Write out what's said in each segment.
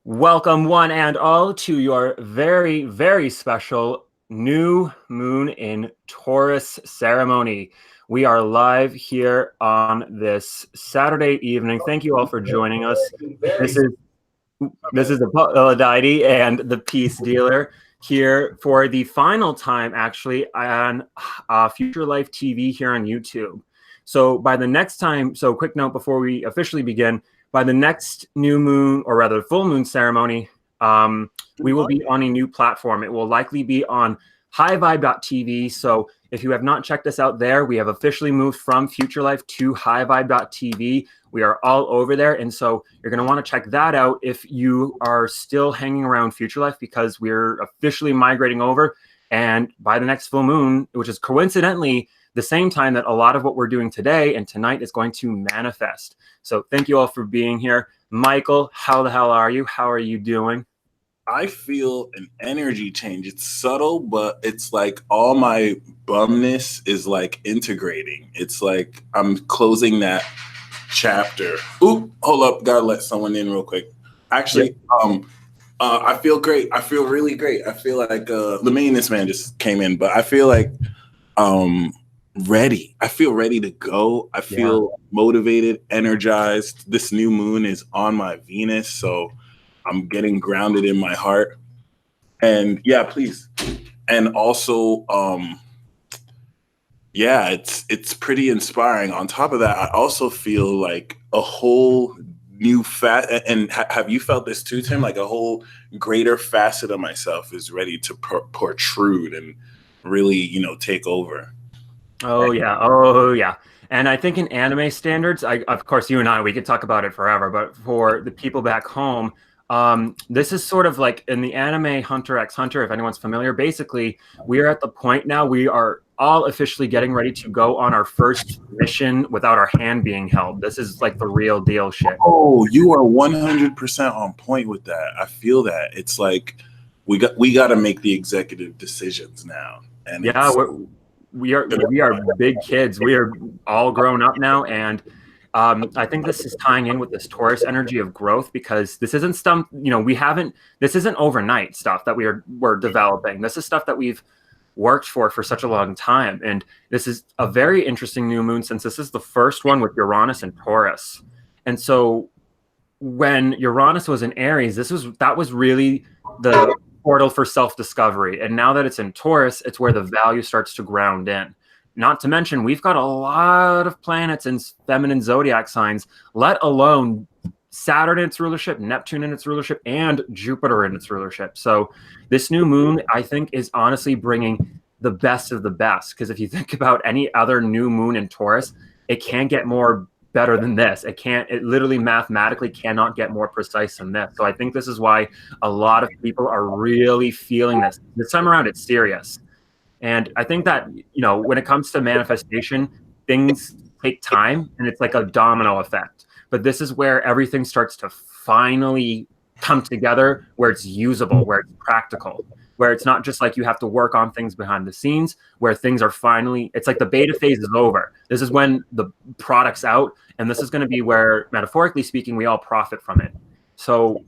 Welcome, one and all, to your very, very special new moon in Taurus ceremony. We are live here on this Saturday evening. Thank you all for joining us. This is the deity and the peace dealer here for the final time, actually, on Future Life TV here on YouTube. So by the next time, so quick note before we officially begin, by the next new moon, or rather full moon ceremony, we will be on a new platform. It will likely be on highvibe.tv. So if you have not checked us out there, we have officially moved from Future Life to highvibe.tv. We are all over there. And so you're going to want to check that out if you are still hanging around Future Life, because we're officially migrating over. And by the next full moon, which is coincidentally the same time that a lot of what we're doing today and tonight is going to manifest. So thank you all for being here. Michael, how the hell are you? How are you doing? I feel an energy change. It's subtle, but it's like all my bumness is like integrating. It's like I'm closing that chapter. Oop, hold up. Gotta let someone in real quick. Actually, I feel great. I feel really great. I feel like the maintenance man just came in, but I feel like ready. I feel ready to go. I feel motivated, energized. This new moon is on my Venus, so I'm getting grounded in my heart. And yeah, please. And also, it's pretty inspiring. On top of that, I also feel like a whole new and have you felt this too, Tim? Like a whole greater facet of myself is ready to protrude and really, take over. Oh yeah. And I think in anime standards, of course, you and I, we could talk about it forever, but for the people back home, this is sort of like in the anime Hunter x Hunter, if anyone's familiar. Basically, we are at the point now, we are all officially getting ready to go on our first mission without our hand being held. This is like the real deal shit. Oh, you are 100% on point with that. I feel that. It's like we got to make the executive decisions now. And yeah, we are big kids. We are all grown up now, and I think this is tying in with this Taurus energy of growth, because this isn't stuff, this isn't overnight stuff that we're developing. This is stuff that we've worked for such a long time. And this is a very interesting new moon, since this is the first one with Uranus and Taurus. And so when Uranus was in Aries, that was really the portal for self-discovery. And now that it's in Taurus, it's where the value starts to ground in. Not to mention, we've got a lot of planets in feminine zodiac signs, let alone Saturn in its rulership, Neptune in its rulership, and Jupiter in its rulership. So this new moon, I think, is honestly bringing the best of the best. Because if you think about any other new moon in Taurus, it can't get more better than this. It literally mathematically cannot get more precise than this. So I think this is why a lot of people are really feeling this. This time around, it's serious. And I think that, when it comes to manifestation, things take time, and it's like a domino effect. But this is where everything starts to finally come together, where it's usable, where it's practical, where it's not just like you have to work on things behind the scenes, where things are finally, it's like the beta phase is over. This is when the product's out, and this is going to be where, metaphorically speaking, we all profit from it. So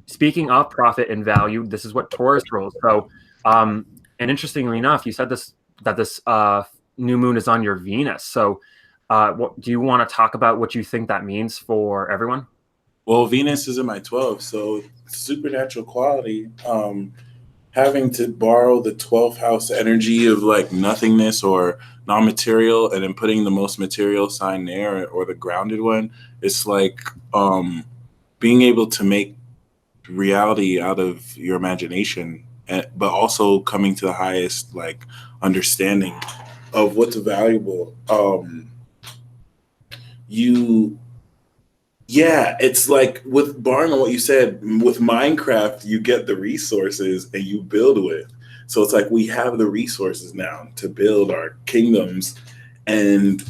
speaking of profit and value, this is what Taurus rules. So, and interestingly enough, you said that this new moon is on your Venus. So do you want to talk about what you think that means for everyone? Well, Venus is in my 12th, so supernatural quality. Having to borrow the 12th house energy of like nothingness or non-material, and then putting the most material sign there, or the grounded one, it's like being able to make reality out of your imagination, but also coming to the highest like understanding of what's valuable. It's like, with barring on what you said, with Minecraft, you get the resources and you build with. So it's like we have the resources now to build our kingdoms. And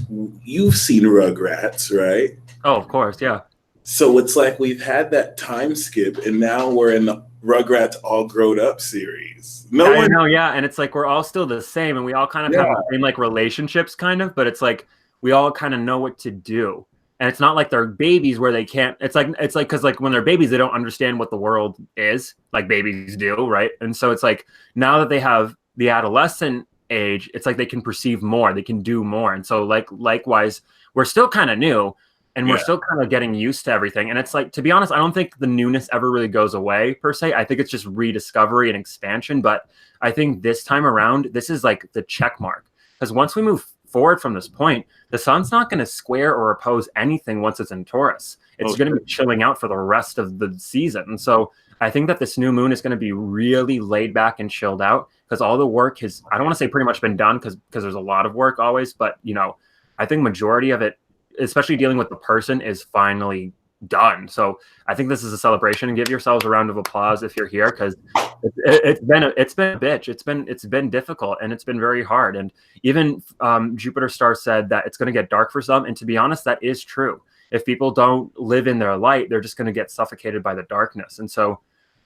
you've seen Rugrats, right? Oh, of course, yeah. So it's like we've had that time skip, and now we're in the Rugrats All Grown Up series. And it's like we're all still the same, and we all kind of have the same like relationships, kind of, but it's like we all kind of know what to do. And it's not like they're babies where they can't. It's like because like when they're babies, they don't understand what the world is like babies do, right? And so it's like now that they have the adolescent age, it's like they can perceive more, they can do more. And so like likewise, we're still kind of new, and we're still kind of getting used to everything. And it's like, to be honest, I don't think the newness ever really goes away per se. I think it's just rediscovery and expansion. But I think this time around, this is like the check mark, because once we move forward from this point, the sun's not going to square or oppose anything once it's in Taurus. It's going to be chilling out for the rest of the season. And so I think that this new moon is going to be really laid back and chilled out, because all the work has, I don't want to say pretty much been done, because there's a lot of work always, but you know, I think majority of it, especially dealing with the person, is finally done. So I think this is a celebration, and give yourselves a round of applause if you're here, because it's been a bitch. It's been difficult, and it's been very hard. And even Jupiter Star said that it's going to get dark for some, and to be honest, that is true. If people don't live in their light, they're just going to get suffocated by the darkness. And so,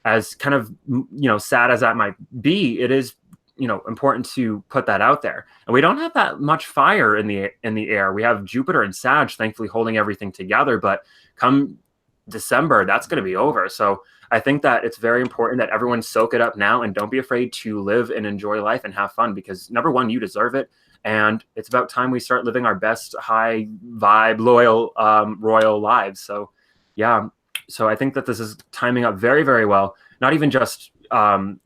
as kind of, you know, sad as that might be, it is, you know, important to put that out there. And we don't have that much fire in the air. We have Jupiter and Sag, thankfully, holding everything together. But come December, that's going to be over. So I think that it's very important that everyone soak it up now and don't be afraid to live and enjoy life and have fun, because number one, you deserve it. And it's about time we start living our best high vibe, loyal, royal lives. So yeah. So I think that this is timing up very, very well. Not even just in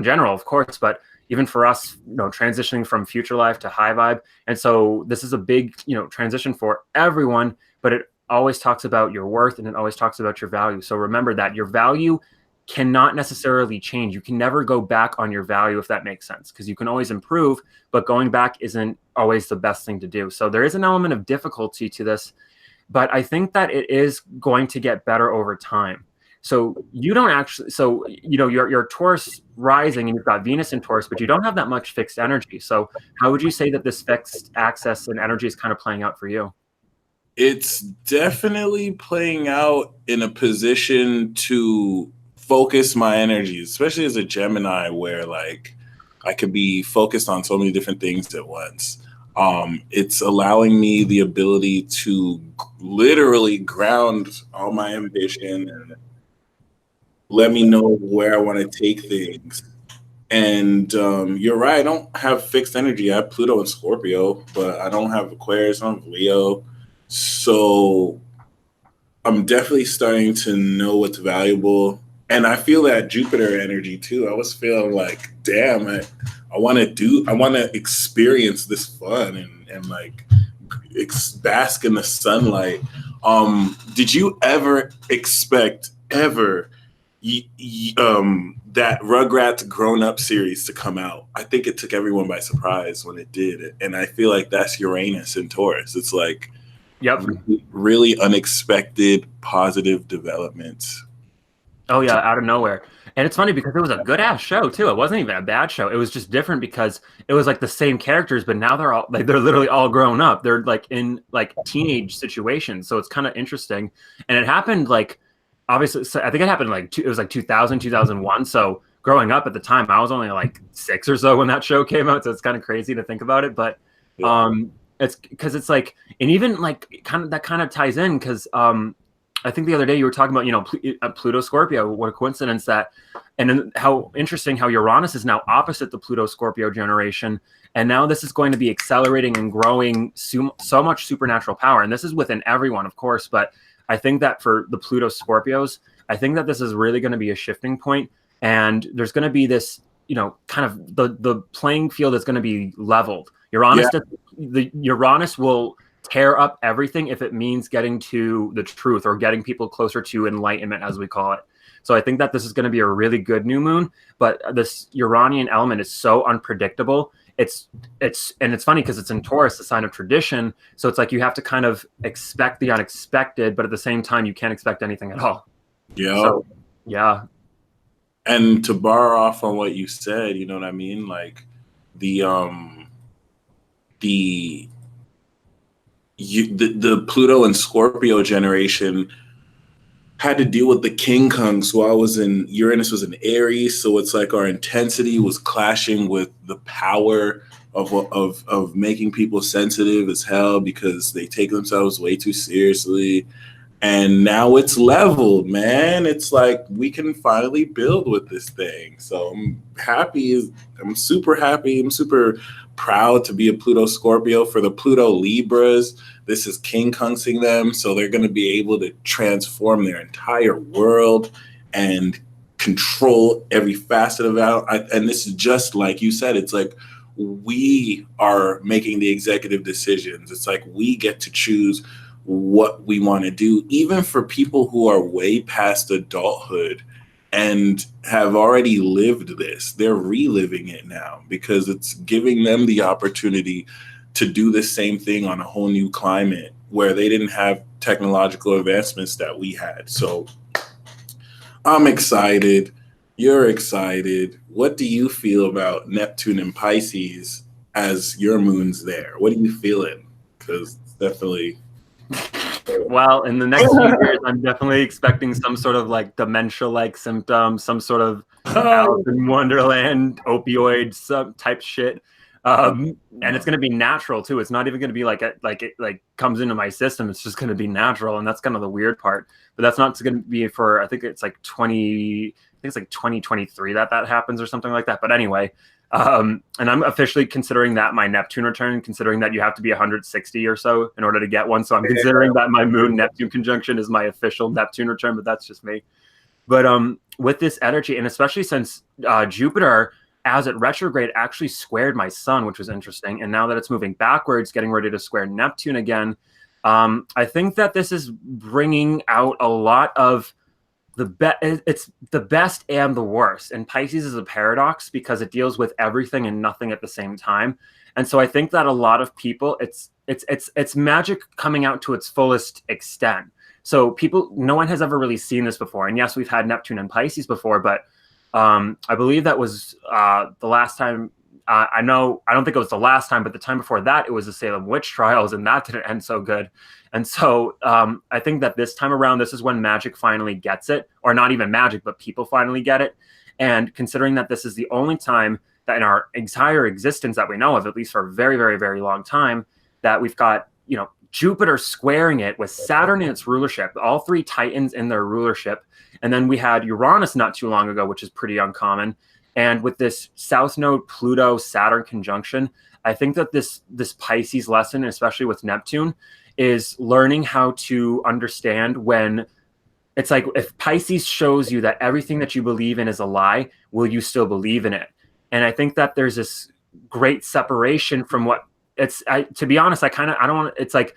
general, of course, but even for us, you know, transitioning from future life to high vibe. And so this is a big, you know, transition for everyone, but it always talks about your worth, and it always talks about your value. So remember that your value cannot necessarily change. You can never go back on your value, if that makes sense, because you can always improve, but going back isn't always the best thing to do. So there is an element of difficulty to this, but I think that it is going to get better over time. So you don't actually, so, you know, your Taurus rising, and you've got Venus in Taurus, but you don't have that much fixed energy. So how would you say that this fixed access and energy is kind of playing out for you? It's definitely playing out in a position to focus my energies, especially as a Gemini, where like I could be focused on so many different things at once. It's allowing me the ability to literally ground all my ambition and let me know where I want to take things. And you're right, I don't have fixed energy. I have Pluto and Scorpio, but I don't have Aquarius, I don't have Leo. So I'm definitely starting to know what's valuable. And I feel that Jupiter energy too. I was feeling like, damn, I want to experience this fun and like bask in the sunlight. Did you ever expect that Rugrats Grown Up series to come out? I think it took everyone by surprise when it did. And I feel like that's Uranus in Taurus. It's like, yep, really unexpected positive developments. Oh yeah, out of nowhere. And it's funny because it was a good ass show too. It wasn't even a bad show. It was just different because it was like the same characters, but now they're all like, they're literally all grown up. They're like in like teenage situations. So it's kind of interesting. And it happened like, obviously, so I think it happened like, it was like 2000, 2001. So growing up at the time, I was only like 6 or so when that show came out. So it's kind of crazy to think about it. But it's because it's like, and even like that kind of ties in because I think the other day you were talking about, you know, Pluto Scorpio. What a coincidence that, and then how interesting how Uranus is now opposite the Pluto Scorpio generation. And now this is going to be accelerating and growing so much supernatural power. And this is within everyone, of course. But I think that for the Pluto Scorpios, I think that this is really going to be a shifting point. And there's going to be this, you know, kind of the playing field is going to be leveled. Uranus will tear up everything if it means getting to the truth or getting people closer to enlightenment, as we call it. So I think that this is going to be a really good new moon, but this Uranian element is so unpredictable. It's funny because it's in Taurus, the sign of tradition. So it's like you have to kind of expect the unexpected, but at the same time, you can't expect anything at all. Yeah. So, yeah. And to borrow off on what you said, you know what I mean? Like the Pluto and Scorpio generation had to deal with the King Kungs while Uranus was in Aries. So it's like our intensity was clashing with the power of making people sensitive as hell because they take themselves way too seriously. And now it's leveled, man. It's like we can finally build with this thing. So I'm happy. I'm super happy. I'm super proud to be a Pluto Scorpio. For the Pluto Libras, this is king kunxing them. So they're going to be able to transform their entire world and control every facet of it. And this is just like you said, it's like we are making the executive decisions. It's like we get to choose what we want to do, even for people who are way past adulthood and have already lived this. They're reliving it now because it's giving them the opportunity to do the same thing on a whole new climate where they didn't have technological advancements that we had. So I'm excited. You're excited. What do you feel about Neptune and Pisces as your moon's there? What are you feeling? Because it's definitely... Well, in the next few years, I'm definitely expecting some sort of like dementia-like symptoms, some sort of Alice in Wonderland opioid type shit, and it's going to be natural too. It's not even going to be like it comes into my system. It's just going to be natural, and that's kind of the weird part. But that's not going to be for, I think it's like 2023 that happens or something like that. But anyway. And I'm officially considering that my Neptune return, considering that you have to be 160 or so in order to get one. So I'm considering that my moon Neptune conjunction is my official Neptune return, but that's just me. But with this energy, and especially since Jupiter, as it retrograde, actually squared my sun, which was interesting. And now that it's moving backwards, getting ready to square Neptune again, I think that this is bringing out a lot of it's the best and the worst. And Pisces is a paradox because it deals with everything and nothing at the same time. And so I think that a lot of people, it's magic coming out to its fullest extent. So no one has ever really seen this before. And yes, we've had Neptune and Pisces before, but I believe that was the last time. I don't think it was the last time, but the time before that, it was the Salem witch trials, and that didn't end so good. And so I think that this time around, this is when magic finally gets it, or not even magic, but people finally get it. And considering that this is the only time that in our entire existence that we know of, at least for a very, very, very long time, that we've got, Jupiter squaring it with Saturn in its rulership, all three Titans in their rulership. And then we had Uranus not too long ago, which is pretty uncommon. And with this South Node Pluto-Saturn conjunction, I think that this Pisces lesson, especially with Neptune, is learning how to understand when it's like if Pisces shows you that everything that you believe in is a lie, will you still believe in it? And I think that there's this great separation from what to be honest, I don't want, it's like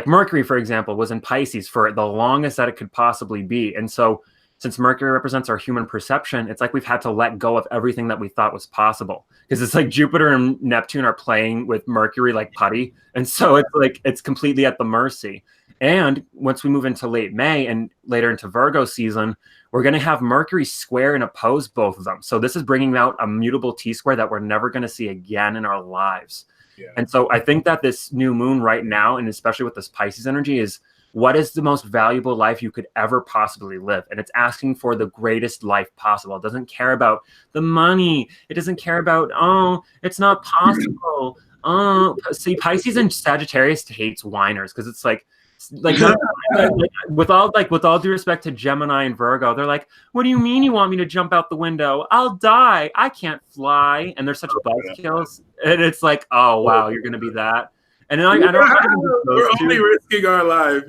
Mercury, for example, was in Pisces for the longest that it could possibly be. And so since Mercury represents our human perception, it's like we've had to let go of everything that we thought was possible. Because it's like Jupiter and Neptune are playing with Mercury like putty. And so it's like it's completely at the mercy. And once we move into late May and later into Virgo season, we're going to have Mercury square and oppose both of them. So this is bringing out a mutable T-square that we're never going to see again in our lives. Yeah. And so I think that this new moon right now, and especially with this Pisces energy, is what is the most valuable life you could ever possibly live? And it's asking for the greatest life possible. It doesn't care about the money. It doesn't care about, it's not possible. See, Pisces and Sagittarius hates whiners because it's like with all due respect to Gemini and Virgo, they're like, what do you mean you want me to jump out the window? I'll die. I can't fly. And they're such buzzkills. And it's like, oh, wow, you're going to be that. And I don't we're only risking our life,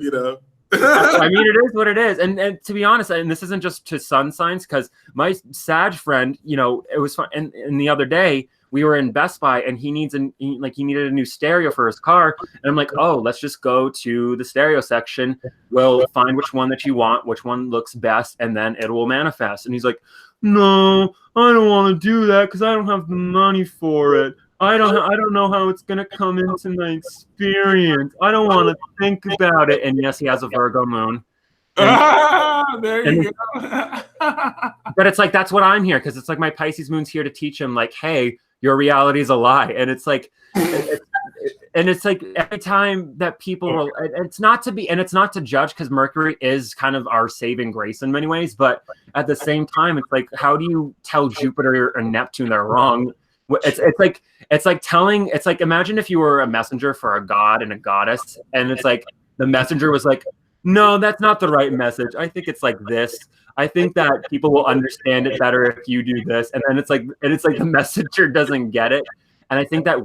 I mean, it is what it is. And to be honest, and this isn't just to sun signs, because my Sag friend, it was fun. And the other day we were in Best Buy and he needed a new stereo for his car. And I'm like, oh, let's just go to the stereo section. We'll find which one that you want, which one looks best, and then it will manifest. And he's like, no, I don't want to do that because I don't have the money for it. I don't know how it's going to come into my experience. I don't want to think about it. And yes, he has a Virgo moon. There you go. But it's like, that's what I'm here. Because it's like my Pisces moon's here to teach him, like, hey, your reality is a lie. And it's like, it's like every time that people it's not to judge, because Mercury is kind of our saving grace in many ways. But at the same time, it's like, how do you tell Jupiter and Neptune they're wrong? it's like imagine if you were a messenger for a god and a goddess, and it's like the messenger was like, no, that's not the right message. I think it's like this. I think that people will understand it better if you do this. And then it's like the messenger doesn't get it. And I think that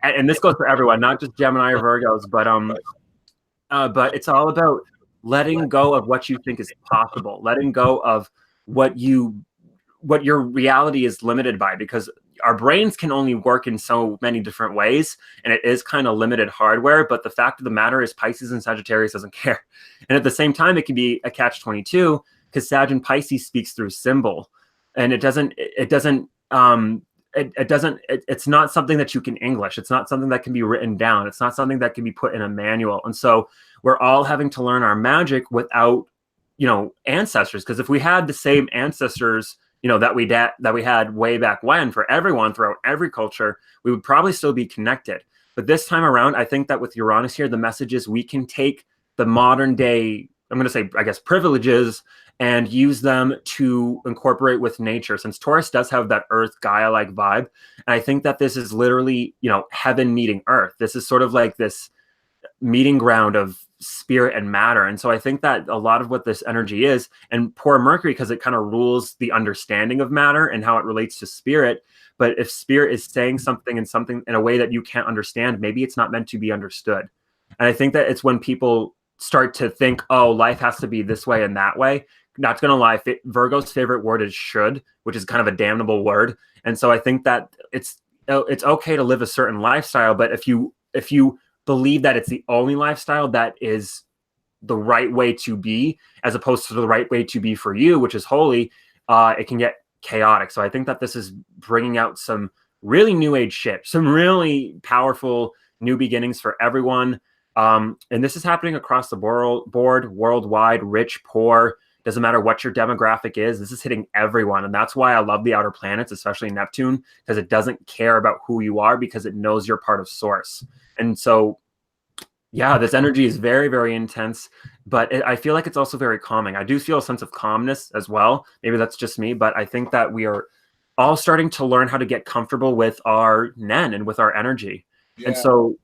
and this goes for everyone, not just Gemini or Virgos, but it's all about letting go of what you think is possible, letting go of what your reality is limited by, because our brains can only work in so many different ways, and it is kind of limited hardware. But the fact of the matter is Pisces and Sagittarius doesn't care. And at the same time, it can be a catch-22 because Sag and Pisces speaks through symbol, and it's not something that you can English. It's not something that can be written down. It's not something that can be put in a manual. And so we're all having to learn our magic without, ancestors. Because if we had the same ancestors, that we had way back when, for everyone throughout every culture, we would probably still be connected. But this time around, I think that with Uranus here, the message is we can take the modern day, I'm going to say, I guess, privileges and use them to incorporate with nature, since Taurus does have that Earth Gaia-like vibe. And I think that this is literally, heaven meeting Earth. This is sort of like this meeting ground of spirit and matter. And so I think that a lot of what this energy is, and poor Mercury, because it kind of rules the understanding of matter and how it relates to spirit. But if spirit is saying something in a way that you can't understand, maybe it's not meant to be understood. And I think that it's when people start to think, oh, life has to be this way and that way. Not going to lie, Virgo's favorite word is should, which is kind of a damnable word. And so I think that it's okay to live a certain lifestyle, but if you believe that it's the only lifestyle that is the right way to be, as opposed to the right way to be for you, which is holy, it can get chaotic. So I think that this is bringing out some really new age shit, some really powerful new beginnings for everyone. And this is happening across the board, worldwide, rich, poor, doesn't matter what your demographic is. This is hitting everyone. And that's why I love the outer planets, especially Neptune, because it doesn't care about who you are, because it knows you're part of source. And so, yeah, this energy is very, very intense, but I feel like it's also very calming. I do feel a sense of calmness as well. Maybe that's just me, but I think that we are all starting to learn how to get comfortable with our Nen and with our energy. Yeah. And so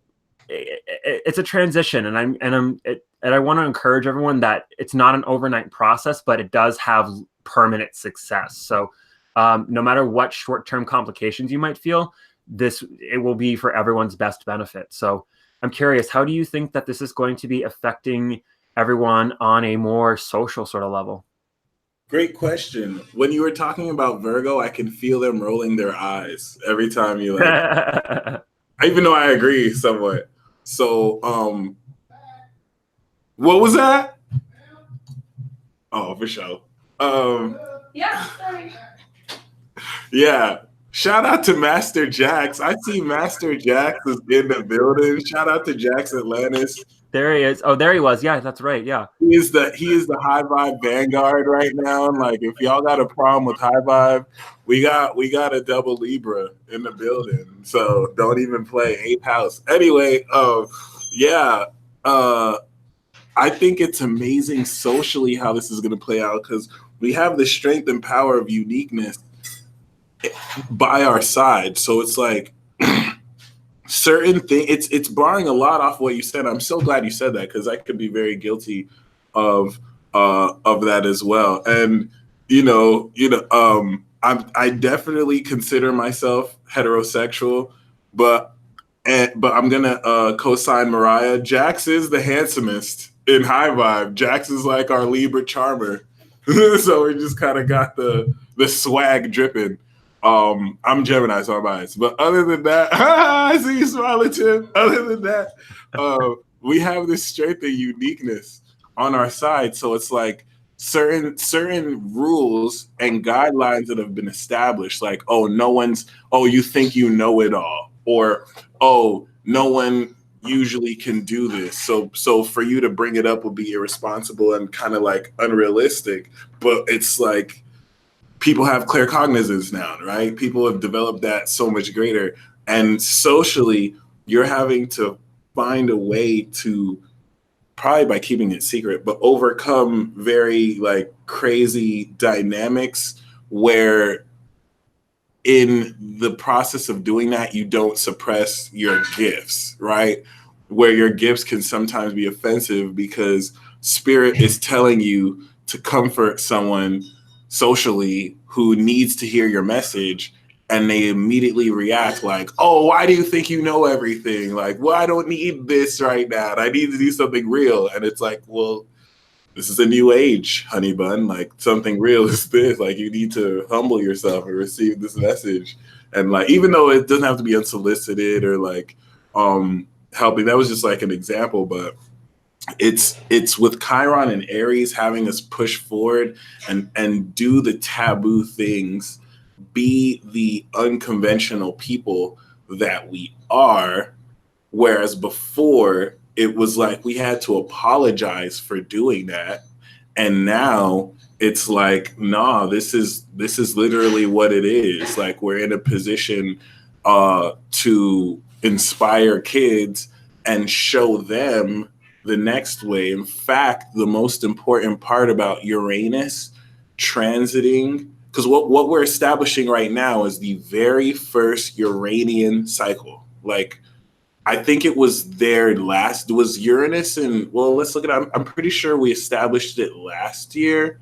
it's a transition, and I want to encourage everyone that it's not an overnight process, but it does have permanent success. So no matter what short-term complications you might feel, it will be for everyone's best benefit. So I'm curious, how do you think that this is going to be affecting everyone on a more social sort of level? Great question. When you were talking about Virgo, I can feel them rolling their eyes every time you even though I agree somewhat. So, what was that? Oh, for sure. Yeah, sorry. Yeah. Shout out to Master Jax. I see Master Jax is in the building. Shout out to Jax Atlantis. There he is. Oh, there he was. Yeah, that's right. Yeah. He is the high vibe vanguard right now. Like, if y'all got a problem with high vibe, we got a double Libra in the building. So don't even play 8th house. Anyway, yeah. I think it's amazing socially how this is gonna play out, because we have the strength and power of uniqueness by our side. So it's like certain things, it's barring a lot off what you said. I'm so glad you said that, because I could be very guilty of that as well. And I definitely consider myself heterosexual, but I'm gonna co-sign Mariah. Jax is the handsomest in high vibe. Jax is like our Libra charmer. So we just kind of got the swag dripping. I'm Gemini, so I'm biased. But other than that, I see you smiling, Tim. Other than that, we have this strength and uniqueness on our side. So it's like certain rules and guidelines that have been established, like, you think you know it all, or, no one usually can do this. So for you to bring it up would be irresponsible and kind of like unrealistic. But it's like, people have claircognizance now, right? People have developed that so much greater. And socially, you're having to find a way to, probably by keeping it secret, but overcome very like crazy dynamics where in the process of doing that, you don't suppress your gifts, right? Where your gifts can sometimes be offensive because spirit is telling you to comfort someone socially who needs to hear your message, and they immediately react like, oh, why do you think you know everything? Like, well, I don't need this right now. I need to do something real. And it's like, well, this is a new age, honey bun. Like, something real is this. Like, you need to humble yourself and receive this message. And like, even though it doesn't have to be unsolicited or like helping, that was just like an example, but it's with Chiron and Aries having us push forward and do the taboo things, be the unconventional people that we are, whereas before it was like we had to apologize for doing that, and now it's like, nah, this is literally what it is. Like, we're in a position to inspire kids and show them the next way. In fact, the most important part about Uranus transiting, because what we're establishing right now is the very first Uranian cycle. Like, I think it was was Uranus, and well, let's look at it. I'm pretty sure we established it last year.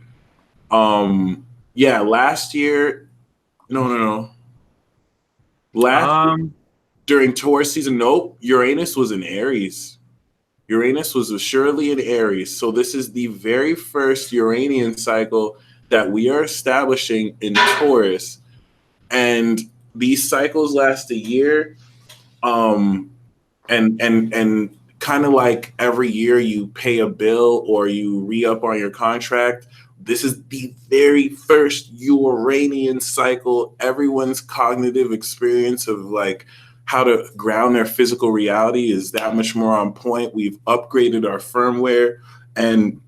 Yeah, last year. No. Last year, during Taurus season, nope. Uranus was in Aries. Uranus was assuredly in Aries. So this is the very first Uranian cycle that we are establishing in Taurus. And these cycles last a year. And kind of like every year you pay a bill or you re-up on your contract. This is the very first Uranian cycle. Everyone's cognitive experience of like how to ground their physical reality is that much more on point. We've upgraded our firmware, and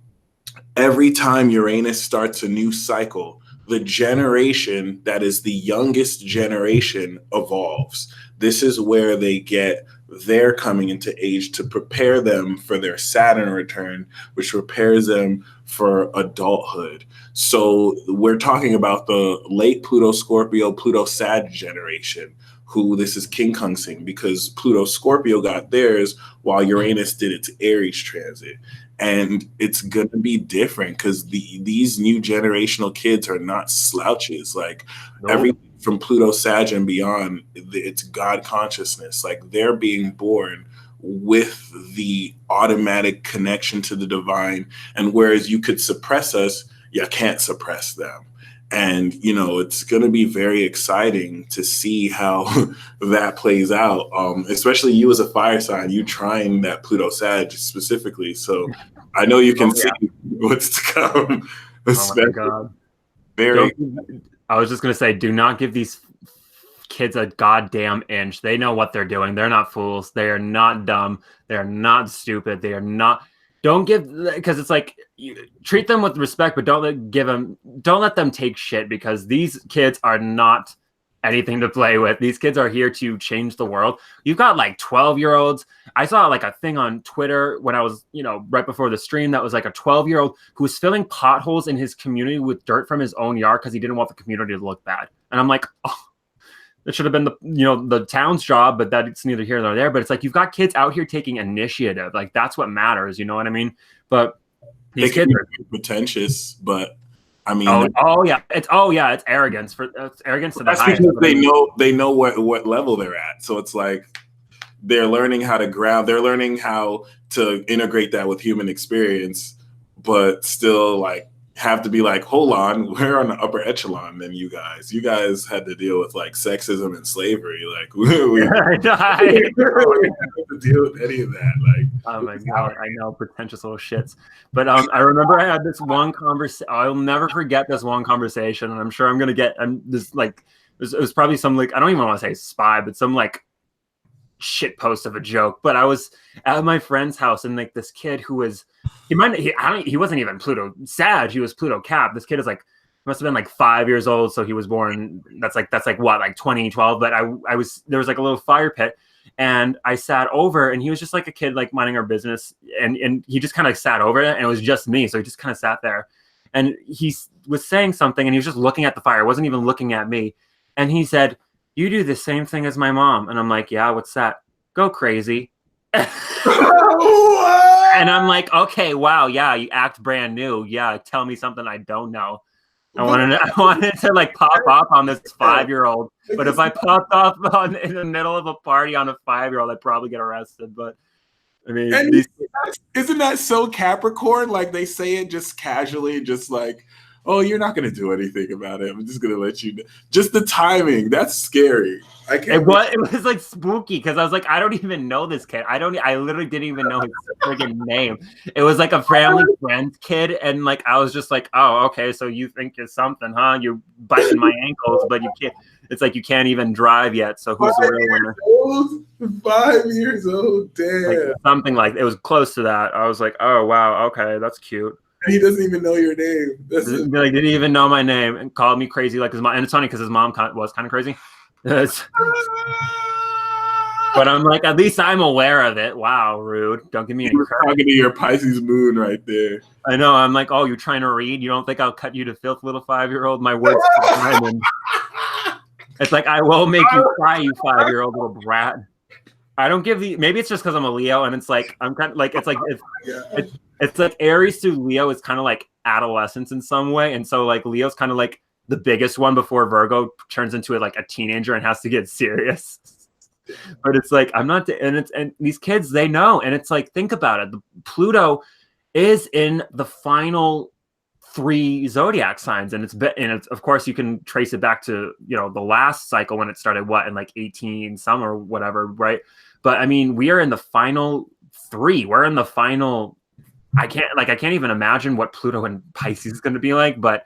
every time Uranus starts a new cycle, the generation that is the youngest generation evolves. This is where they get their coming into age to prepare them for their Saturn return, which prepares them for adulthood. So we're talking about the late Pluto Scorpio, Pluto Sag generation, who this is King Kong Sing, because Pluto Scorpio got theirs while Uranus did its Aries transit. And it's going to be different because these new generational kids are not slouches. Like, nope. Everything from Pluto Sag and beyond, it's God consciousness. Like, they're being born with the automatic connection to the divine. And whereas you could suppress us, you can't suppress them. And, it's going to be very exciting to see how that plays out, especially you as a fire sign, you trying that Pluto Sag specifically. So I know you can see what's to come. Oh my God. I was just going to say, do not give these kids a goddamn inch. They know what they're doing. They're not fools. They are not dumb. They are not stupid. They are not... Don't give, because it's like, treat them with respect, but don't let them take shit, because these kids are not anything to play with. These kids are here to change the world. You've got like 12-year-olds. I saw like a thing on Twitter when I was, right before the stream, that was like a 12-year-old who was filling potholes in his community with dirt from his own yard because he didn't want the community to look bad. And I'm like, oh, it should have been the town's job, but that's neither here nor there. But it's like, you've got kids out here taking initiative. Like, that's what matters. You know what I mean? But these kids are pretentious, but I mean, it's arrogance. It's arrogance to the highest. That's because they know what level they're at. So it's like they're learning how to ground. They're learning how to integrate that with human experience, but still like have to be like, hold on, we're on the upper echelon than you guys. You guys had to deal with like sexism and slavery. Like we don't have to deal with any of that. Like, oh my God, I know, pretentious little shits. But I remember I had this one conversation. I'll never forget this one conversation, and I'm sure I'm gonna get. This like it was probably some like, I don't even want to say spy, but some like shit post of a joke. But I was at my friend's house, and like this kid who was. He wasn't even Pluto Sag. He was Pluto Cap. This kid is like, must have been like 5 years old. So he was born. That's like what, like 2012. But there was like a little fire pit, and I sat over, and he was just like a kid, like minding our business. And he just kind of sat over it, and it was just me. So he just kind of sat there, and he was saying something, and he was just looking at the fire. Wasn't even looking at me. And he said, "You do the same thing as my mom." And I'm like, "Yeah, what's that?" "Go crazy." And I'm like, "Okay, wow, yeah, you act brand new. Yeah, tell me something I don't know." I wanted to like pop off on this 5-year-old, but if I popped off in the middle of a party on a 5-year-old, I'd probably get arrested. But I mean, isn't that so Capricorn? Like they say it just casually, just like, "Oh, you're not going to do anything about it. I'm just going to let you know." Just the timing. That's scary. It was like spooky because I was like, I don't even know this kid. I literally didn't even know his friggin' name. It was like a family friend kid, and like I was just like, oh, okay, so you think you're something, huh? You're biting my ankles, but you can't. It's like you can't even drive yet. So who's the real winner? 5 years old, damn. Like, something like it was close to that. I was like, oh wow, okay, that's cute. And he doesn't even know your name. Like didn't even know my name and called me crazy like his mom. And it's funny because his mom was kind of crazy. But I'm like, at least I'm aware of it. Wow, rude. Don't give me any credit. Talking to your Pisces moon right there. I know. I'm like, oh, you're trying to read? You don't think I'll cut you to filth, little 5-year-old? My words. It's like, I will make you cry, you 5-year-old little brat. I don't give the. Maybe it's just because I'm a Leo, and it's like I'm kind of like it's like Aries through Leo is kind of like adolescence in some way, and so like Leo's kind of like the biggest one before Virgo turns into like a teenager and has to get serious. But it's like I'm not, and these kids, they know, and it's like, think about it. Pluto is in the final 3 zodiac signs, and it's of course you can trace it back to the last cycle when it started, in like 18 some or whatever, right? But I mean, we are in the final 3. We're in the final. I can't even imagine what Pluto and Pisces is going to be like, but.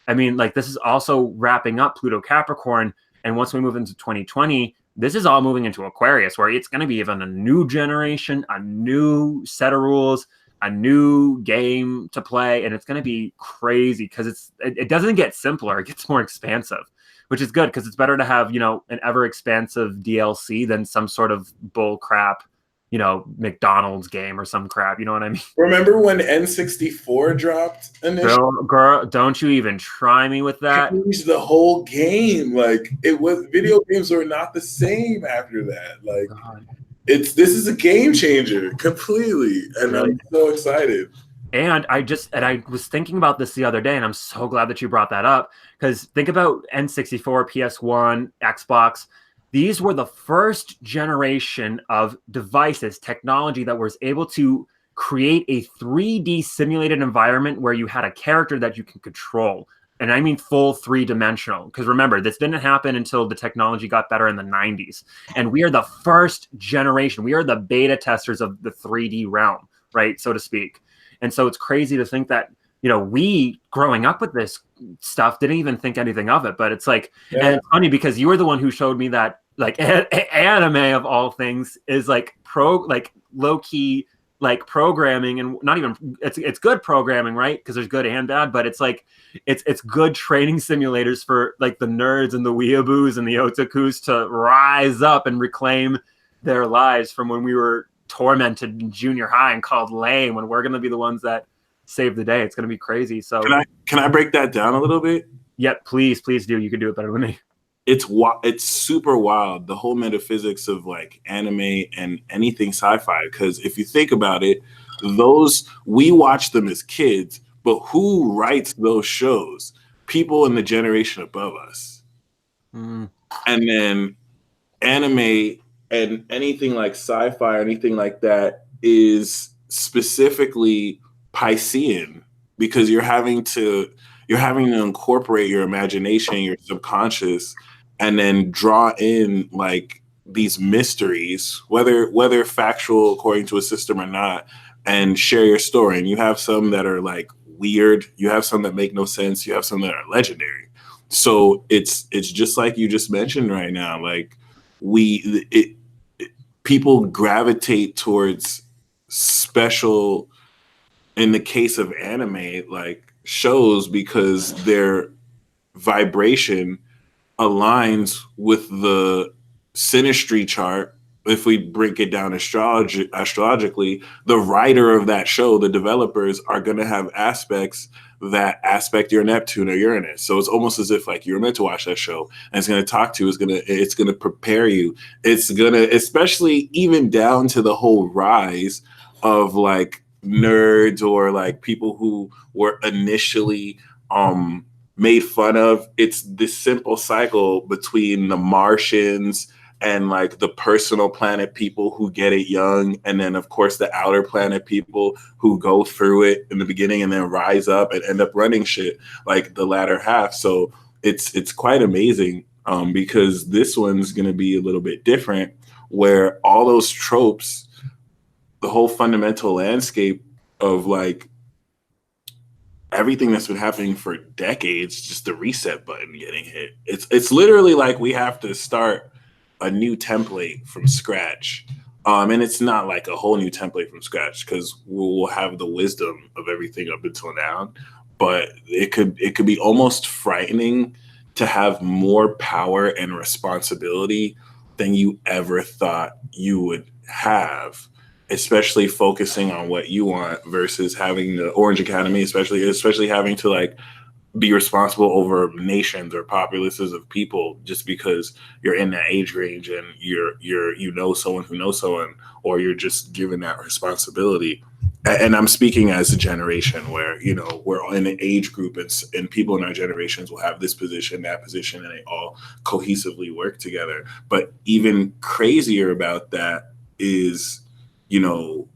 I mean, like this is also wrapping up Pluto Capricorn. And once we move into 2020, this is all moving into Aquarius, where it's going to be even a new generation, a new set of rules, a new game to play. And it's going to be crazy because it doesn't get simpler. It gets more expansive, which is good because it's better to have, an ever expansive DLC than some sort of bull crap, McDonald's game or some crap. You know what I mean? Remember when N64 dropped initially? Girl, don't you even try me with that. Changed the whole game. Like video games were not the same after that. Like this is a game changer completely. And really? I'm so excited. And I was thinking about this the other day, and I'm so glad that you brought that up, because think about N64, PS1, Xbox. These were the first generation of devices, technology that was able to create a 3D simulated environment where you had a character that you can control. And I mean full 3-dimensional. Because remember, this didn't happen until the technology got better in the 90s. And we are the first generation. We are the beta testers of the 3D realm, right, so to speak. And so it's crazy to think that, we growing up with this stuff didn't even think anything of it. But it's like, and it's funny because you were the one who showed me that like anime of all things is like low key like programming, and not even it's good programming, right? Because there's good and bad, but it's like it's good training simulators for like the nerds and the weeaboos and the otakus to rise up and reclaim their lives from when we were tormented in junior high and called lame, when we're going to be the ones that save the day. It's going to be crazy. So can I break that down a little bit? Yeah, please do. You can do it better than me. It's super wild, the whole metaphysics of like anime and anything sci-fi, because if you think about it, we watch them as kids, but who writes those shows? People in the generation above us. And then anime and anything like sci-fi or anything like that is specifically Piscean, because you're having to incorporate your imagination, your subconscious, and then draw in like these mysteries, whether factual according to a system or not, and share your story. And you have some that are like weird, you have some that make no sense, you have some that are legendary. So it's just like you just mentioned right now, like people gravitate towards special, in the case of anime, like shows, because their vibration aligns with the synastry chart, if we break it down astrologically, the writer of that show, the developers, are going to have aspects that aspect your Neptune or Uranus. So it's almost as if like you're meant to watch that show, and it's going to talk to you. It's going to prepare you. It's going to, especially even down to the whole rise of like nerds or like people who were initially made fun of. It's this simple cycle between the Martians and like the personal planet people who get it young, and then of course the outer planet people who go through it in the beginning and then rise up and end up running shit like the latter half. So it's quite amazing, because this one's going to be a little bit different, where all those tropes, the whole fundamental landscape of like everything that's been happening for decades, just the reset button getting hit. It's literally like we have to start a new template from scratch. And it's not like a whole new template from scratch, because we'll have the wisdom of everything up until now. But it could be almost frightening to have more power and responsibility than you ever thought you would have, especially focusing on what you want versus having the Orange Academy, especially having to like be responsible over nations or populaces of people just because you're in that age range and you know someone who knows someone, or you're just given that responsibility. And I'm speaking as a generation where, you know, we're in an age group, and people in our generations will have this position, that position, and they all cohesively work together. But even crazier about that is, you know,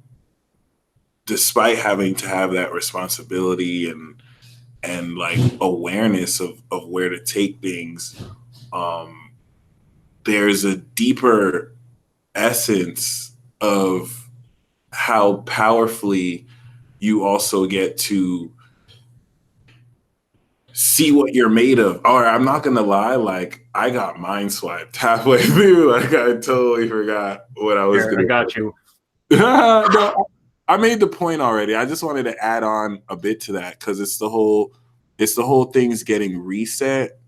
despite having to have that responsibility and like awareness of where to take things, there's a deeper essence of how powerfully you also get to see what you're made of. Or I'm not gonna lie, like I got mind swiped halfway through. Like I totally forgot what I was gonna. I got you. No, I made the point already. I just wanted to add on a bit to that because it's the whole thing's getting reset.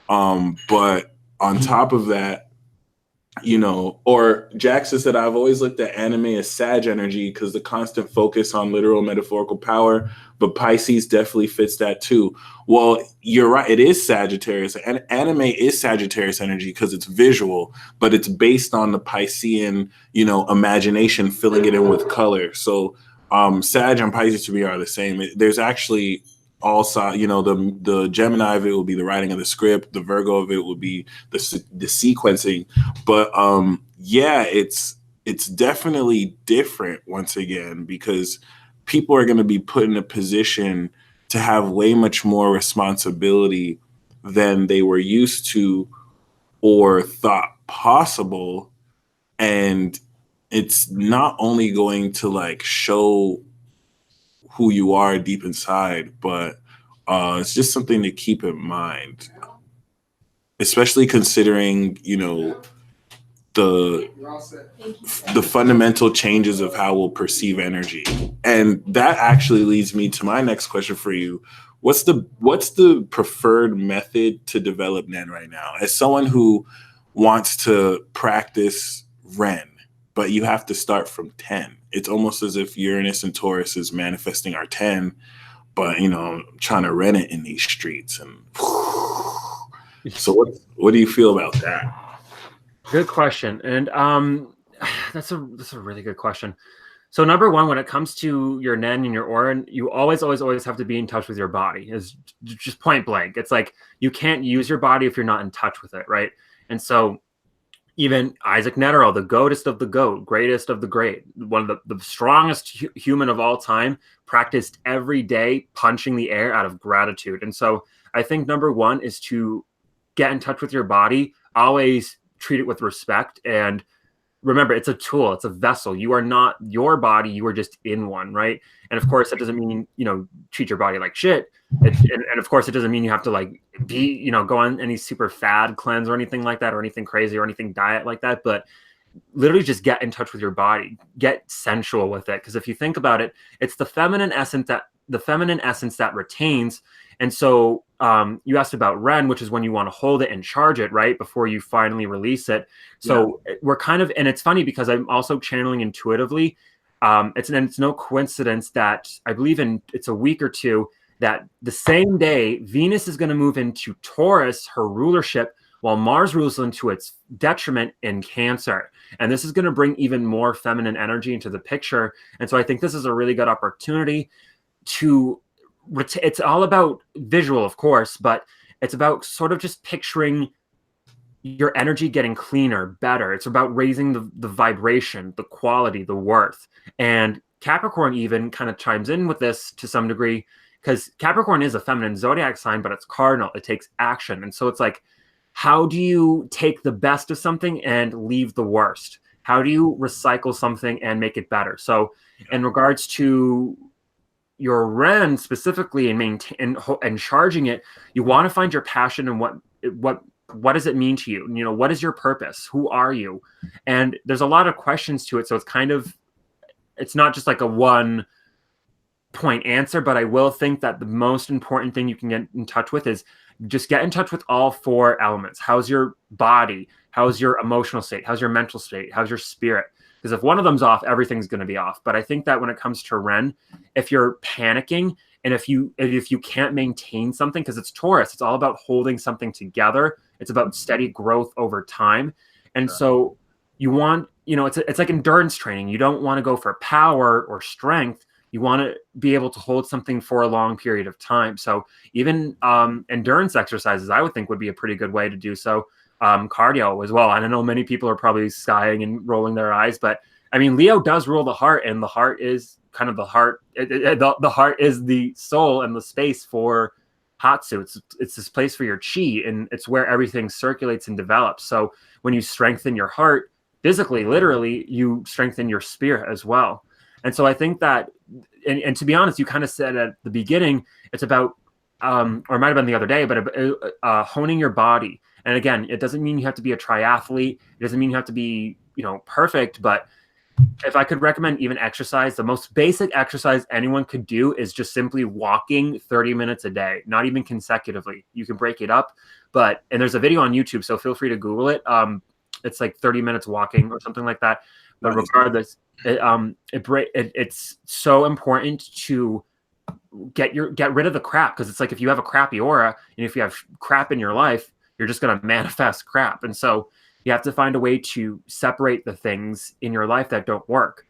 But on top of that, you know, or Jackson said, I've always looked at anime as Sag energy because the constant focus on literal metaphorical power, but Pisces definitely fits that too. Well, you're right. It is Sagittarius, and anime is Sagittarius energy because it's visual, but it's based on the Piscean, you know, imagination, filling it in with color. So Sag and Pisces to me are the same. There's actually also, you know, the Gemini of it will be the writing of the script, the Virgo of it will be the sequencing. But yeah, it's definitely different once again, because people are going to be put in a position to have way much more responsibility than they were used to or thought possible. And it's not only going to like show who you are deep inside, but it's just something to keep in mind, especially considering, you know, the fundamental changes of how we'll perceive energy. And that actually leads me to my next question for you. What's the preferred method to develop Nen right now? As someone who wants to practice Ren, but you have to start from 10. It's almost as if Uranus and Taurus is manifesting our 10, but, you know, I'm trying to Ren it in these streets. And so what do you feel about that? Good question. And that's a really good question. So number one, when it comes to your Nen and your Orin, you always have to be in touch with your body. Is just point blank. It's like you can't use your body if you're not in touch with it, right? And so even Isaac Netero, the goatest of the goat, greatest of the great, one of the strongest human of all time, practiced every day punching the air out of gratitude. And so I think number one is to get in touch with your body, always treat it with respect. And remember, it's a tool, it's a vessel. You are not your body, you are just in one, right? And of course, that doesn't mean, you know, treat your body like shit. And of course, it doesn't mean you have to like be, you know, go on any super fad cleanse or anything like that, or anything crazy or anything diet like that. But literally just get in touch with your body, get sensual with it. Because if you think about it, it's the feminine essence that retains. And so you asked about Ren, which is when you want to hold it and charge it, right, before you finally release it. So we're kind of, and it's funny because I'm also channeling intuitively. It's no coincidence that I believe it's a week or two that the same day Venus is going to move into Taurus, her rulership, while Mars rules into its detriment in Cancer. And this is going to bring even more feminine energy into the picture. And so I think this is a really good opportunity to, it's all about visual, of course, but it's about sort of just picturing your energy getting cleaner, better. It's about raising the vibration, the quality, the worth. And Capricorn even kind of chimes in with this to some degree, because Capricorn is a feminine zodiac sign, but it's cardinal. It takes action. And so it's like, how do you take the best of something and leave the worst? How do you recycle something and make it better? So in regards to your Ren specifically and maintain and charging it, you want to find your passion and what does it mean to you? You know, what is your purpose? Who are you? And there's a lot of questions to it. So it's not just like a one point answer, but I will think that the most important thing you can get in touch with is just get in touch with all four elements. How's your body? How's your emotional state? How's your mental state? How's your spirit? Because if one of them's off, everything's going to be off. But I think that when it comes to Ren, if you're panicking and if you can't maintain something, because it's Taurus, it's all about holding something together. It's about steady growth over time. And so you want, it's like endurance training. You don't want to go for power or strength. You want to be able to hold something for a long period of time. So even endurance exercises, I would think would be a pretty good way to do so. Cardio as well. I don't know, many people are probably sighing and rolling their eyes, but I mean, Leo does rule the heart, and the heart is kind of the heart. The heart is the soul and the space for Hatsu. It's this place for your chi, and it's where everything circulates and develops. So when you strengthen your heart physically, literally, you strengthen your spirit as well. And so I think that, and to be honest, you kind of said at the beginning, it's about, or it might have been the other day, but honing your body. And again, it doesn't mean you have to be a triathlete. It doesn't mean you have to be, perfect. But if I could recommend even exercise, the most basic exercise anyone could do is just simply walking 30 minutes a day, not even consecutively. You can break it up, and there's a video on YouTube, so feel free to Google it. It's like 30 minutes walking or something like that. But regardless, it's so important to get rid of the crap, because it's like if you have a crappy aura and if you have crap in your life, you're just going to manifest crap. And so you have to find a way to separate the things in your life that don't work.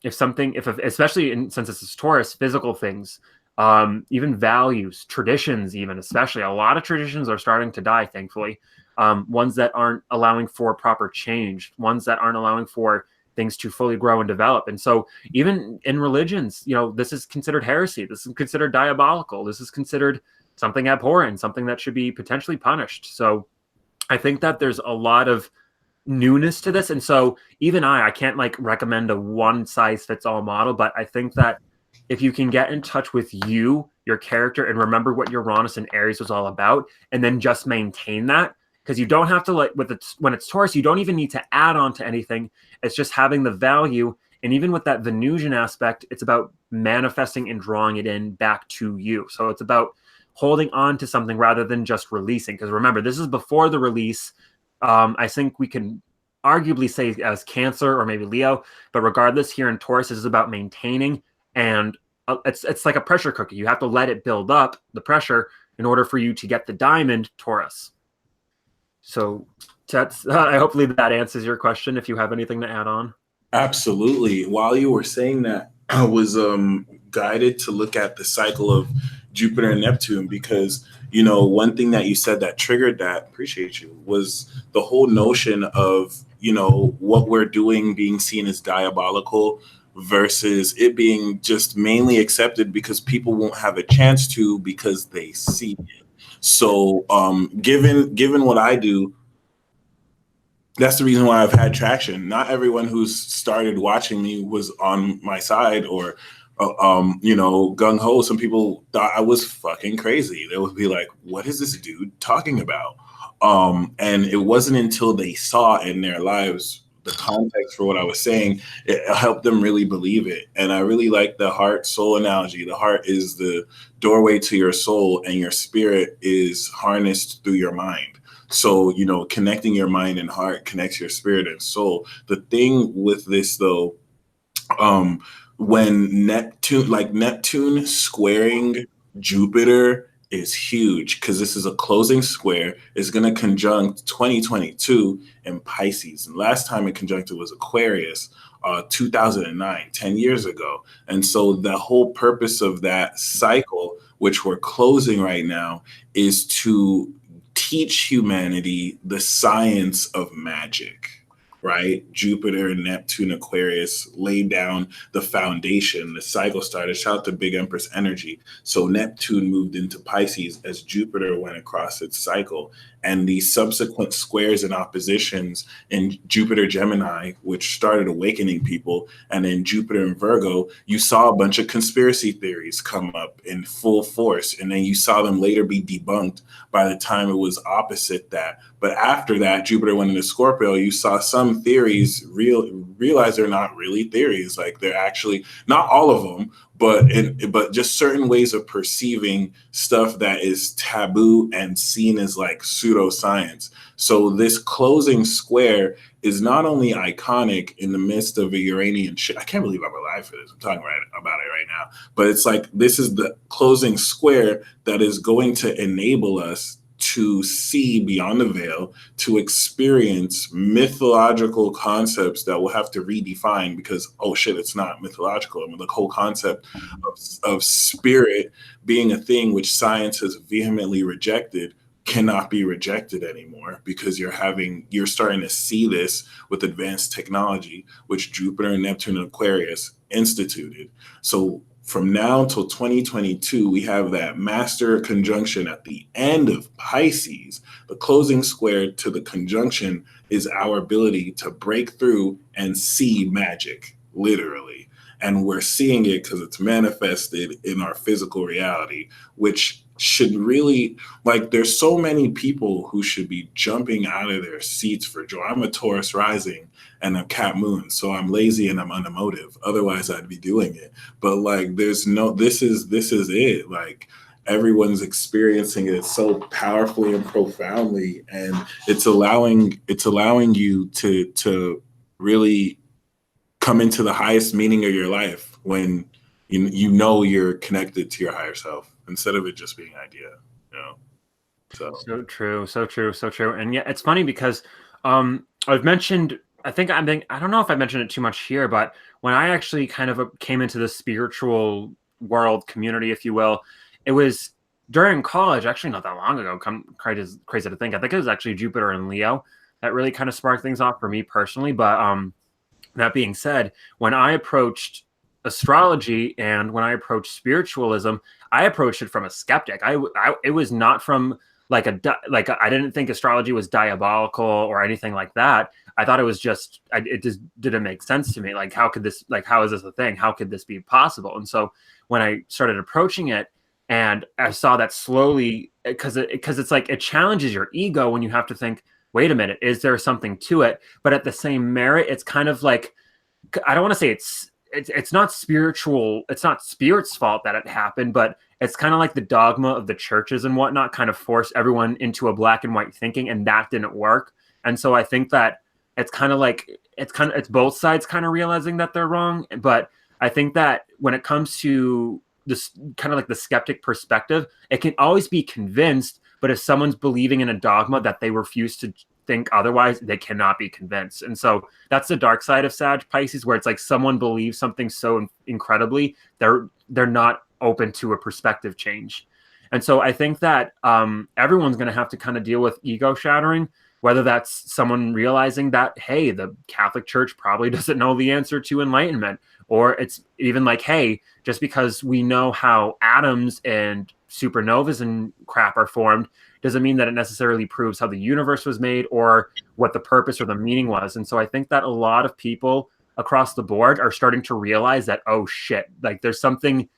Especially since this is Taurus, physical things, even values, traditions, even especially a lot of traditions are starting to die, thankfully. Ones that aren't allowing for proper change, ones that aren't allowing for things to fully grow and develop. And so even in religions, this is considered heresy. This is considered diabolical. This is considered something abhorrent, something that should be potentially punished. So I think that there's a lot of newness to this. And so even I can't recommend a one size fits all model, but I think that if you can get in touch with your character, and remember what Uranus and Aries was all about, and then just maintain that, because you don't have to when it's Taurus, you don't even need to add on to anything. It's just having the value. And even with that Venusian aspect, it's about manifesting and drawing it in back to you. So it's about holding on to something rather than just releasing. Because remember, this is before the release. I think we can arguably say as Cancer or maybe Leo, but regardless, here in Taurus, this is about maintaining. And it's like a pressure cooker. You have to let it build up, the pressure, in order for you to get the diamond, Taurus. So that's hopefully that answers your question. If you have anything to add on. Absolutely. While you were saying that, I was guided to look at the cycle of Jupiter and Neptune, because one thing that you said that triggered that, appreciate you, was the whole notion of what we're doing being seen as diabolical versus it being just mainly accepted because people won't have a chance to, because they see it. So given what I do, that's the reason why I've had traction. Not everyone who's started watching me was on my side or, gung ho. Some people thought I was fucking crazy. They would be like, what is this dude talking about? And it wasn't until they saw in their lives the context for what I was saying, it helped them really believe it. And I really like the heart soul analogy. The heart is the doorway to your soul, and your spirit is harnessed through your mind. So, connecting your mind and heart connects your spirit and soul. The thing with this, though, when Neptune squaring Jupiter is huge, because this is a closing square. It's going to conjunct 2022 in Pisces. And last time it conjuncted was Aquarius, 2009, 10 years ago. And so the whole purpose of that cycle, which we're closing right now, is to teach humanity the science of magic. Right? Jupiter, Neptune, Aquarius laid down the foundation. The cycle started. Shout out to Big Empress Energy. So Neptune moved into Pisces as Jupiter went across its cycle. And the subsequent squares and oppositions in Jupiter, Gemini, which started awakening people, and in Jupiter and Virgo, you saw a bunch of conspiracy theories come up in full force. And then you saw them later be debunked by the time it was opposite that. But after that, Jupiter went into Scorpio, you saw some theories realize they're not really theories. Like, they're actually not all of them, but just certain ways of perceiving stuff that is taboo and seen as like pseudoscience. So this closing square is not only iconic in the midst of a Uranian shit. I can't believe I'm alive for this. I'm talking about it right now. But it's like, this is the closing square that is going to enable us to see beyond the veil, to experience mythological concepts that we'll have to redefine, because, oh shit, it's not mythological. I mean, the whole concept of spirit being a thing which science has vehemently rejected cannot be rejected anymore, because you're starting to see this with advanced technology, which Jupiter and Neptune and Aquarius instituted. So from now until 2022, we have that master conjunction at the end of Pisces. The closing square to the conjunction is our ability to break through and see magic, literally. And we're seeing it because it's manifested in our physical reality, which should really, like, there's so many people who should be jumping out of their seats for joy. I'm a Taurus rising and a Cat moon, so I'm lazy and I'm unemotive. Otherwise, I'd be doing it. But like, this is it. Like, everyone's experiencing it so powerfully and profoundly, and it's allowing you to really come into the highest meaning of your life when you're connected to your higher self, instead of it just being an idea. So true. And yeah, it's funny because I've mentioned, I don't know if I mentioned it too much here, but when I actually kind of came into the spiritual world community, if you will, it was during college, actually not that long ago. Crazy to think. I think it was actually Jupiter and Leo that really kind of sparked things off for me personally. But that being said, when I approached astrology and when I approached spiritualism, I approached it from a skeptic. It was not from I didn't think astrology was diabolical or anything like that. I thought it was just, it just didn't make sense to me. Like, how is this a thing? How could this be possible? And so when I started approaching it, and I saw that slowly, because it's like, it challenges your ego when you have to think, wait a minute, is there something to it? But at the same merit, it's kind of like, I don't want to say it's not spiritual, it's not spirit's fault that it happened, but it's kind of like the dogma of the churches and whatnot kind of forced everyone into a black and white thinking, and that didn't work. And so I think that it's both sides kind of realizing that they're wrong. But I think that when it comes to this kind of like the skeptic perspective, it can always be convinced, but if someone's believing in a dogma that they refuse to think otherwise, they cannot be convinced. And so that's the dark side of Sag Pisces, where it's like someone believes something so incredibly, they're not open to a perspective change. And so I think that everyone's going to have to kind of deal with ego shattering, whether that's someone realizing that, hey, the Catholic Church probably doesn't know the answer to enlightenment, or it's even like, hey, just because we know how atoms and supernovas and crap are formed doesn't mean that it necessarily proves how the universe was made or what the purpose or the meaning was. And so I think that a lot of people across the board are starting to realize that, oh shit, like there's something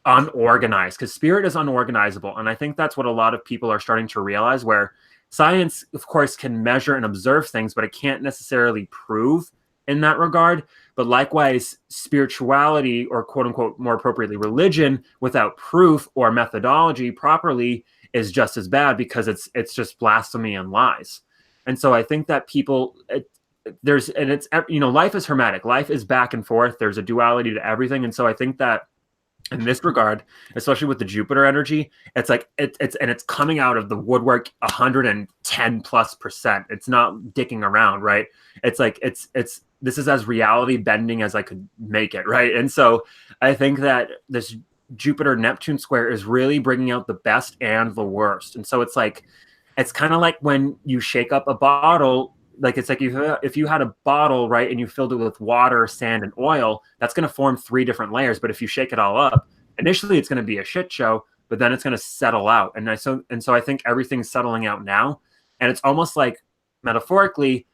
unorganized, because spirit is unorganizable. And I think that's what a lot of people are starting to realize, where science, of course, can measure and observe things, but it can't necessarily prove in that regard. But likewise, spirituality, or quote unquote, more appropriately, religion without proof or methodology properly is just as bad, because it's just blasphemy and lies. And so I think that people, life is hermetic. Life is back and forth. There's a duality to everything. And so I think that in this regard, especially with the Jupiter energy, it's like it's coming out of the woodwork 110+%. It's not dicking around, right? It's like this is as reality bending as I could make it, right? And so I think that this Jupiter Neptune square is really bringing out the best and the worst. And so it's kind of like when you shake up a bottle. Like, it's like if you had a bottle, right, and you filled it with water, sand, and oil, that's going to form 3 different layers. But if you shake it all up, initially it's going to be a shit show, but then it's going to settle out. And so I think everything's settling out now. And it's almost like, metaphorically,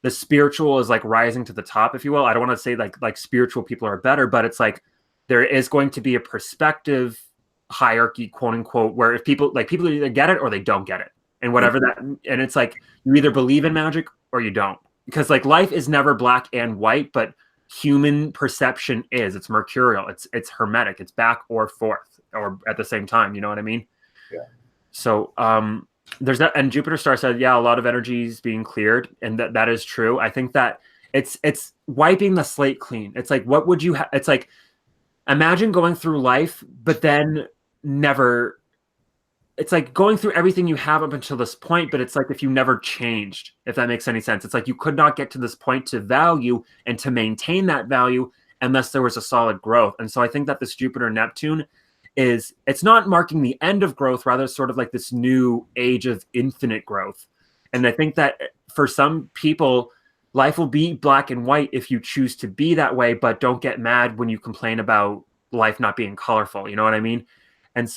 the spiritual is like rising to the top, if you will. I don't want to say like spiritual people are better, but it's like there is going to be a perspective hierarchy, quote unquote, where if people either get it or they don't get it. And whatever that, and it's like you either believe in magic or you don't, because like life is never black and white, but human perception is. It's mercurial, it's hermetic, it's back or forth or at the same time, you know what I mean? Yeah. So there's that. And Jupiter star said, yeah, a lot of energy is being cleared, and that is true. I think that it's wiping the slate clean. It's like, what would you it's like, imagine going through life but then never, it's like going through everything you have up until this point, but it's like if you never changed, if that makes any sense. It's like you could not get to this point to value and to maintain that value unless there was a solid growth. And so I think that this Jupiter Neptune it's not marking the end of growth, rather sort of like this new age of infinite growth. And I think that for some people, life will be black and white if you choose to be that way, but don't get mad when you complain about life not being colorful. You know what I mean? And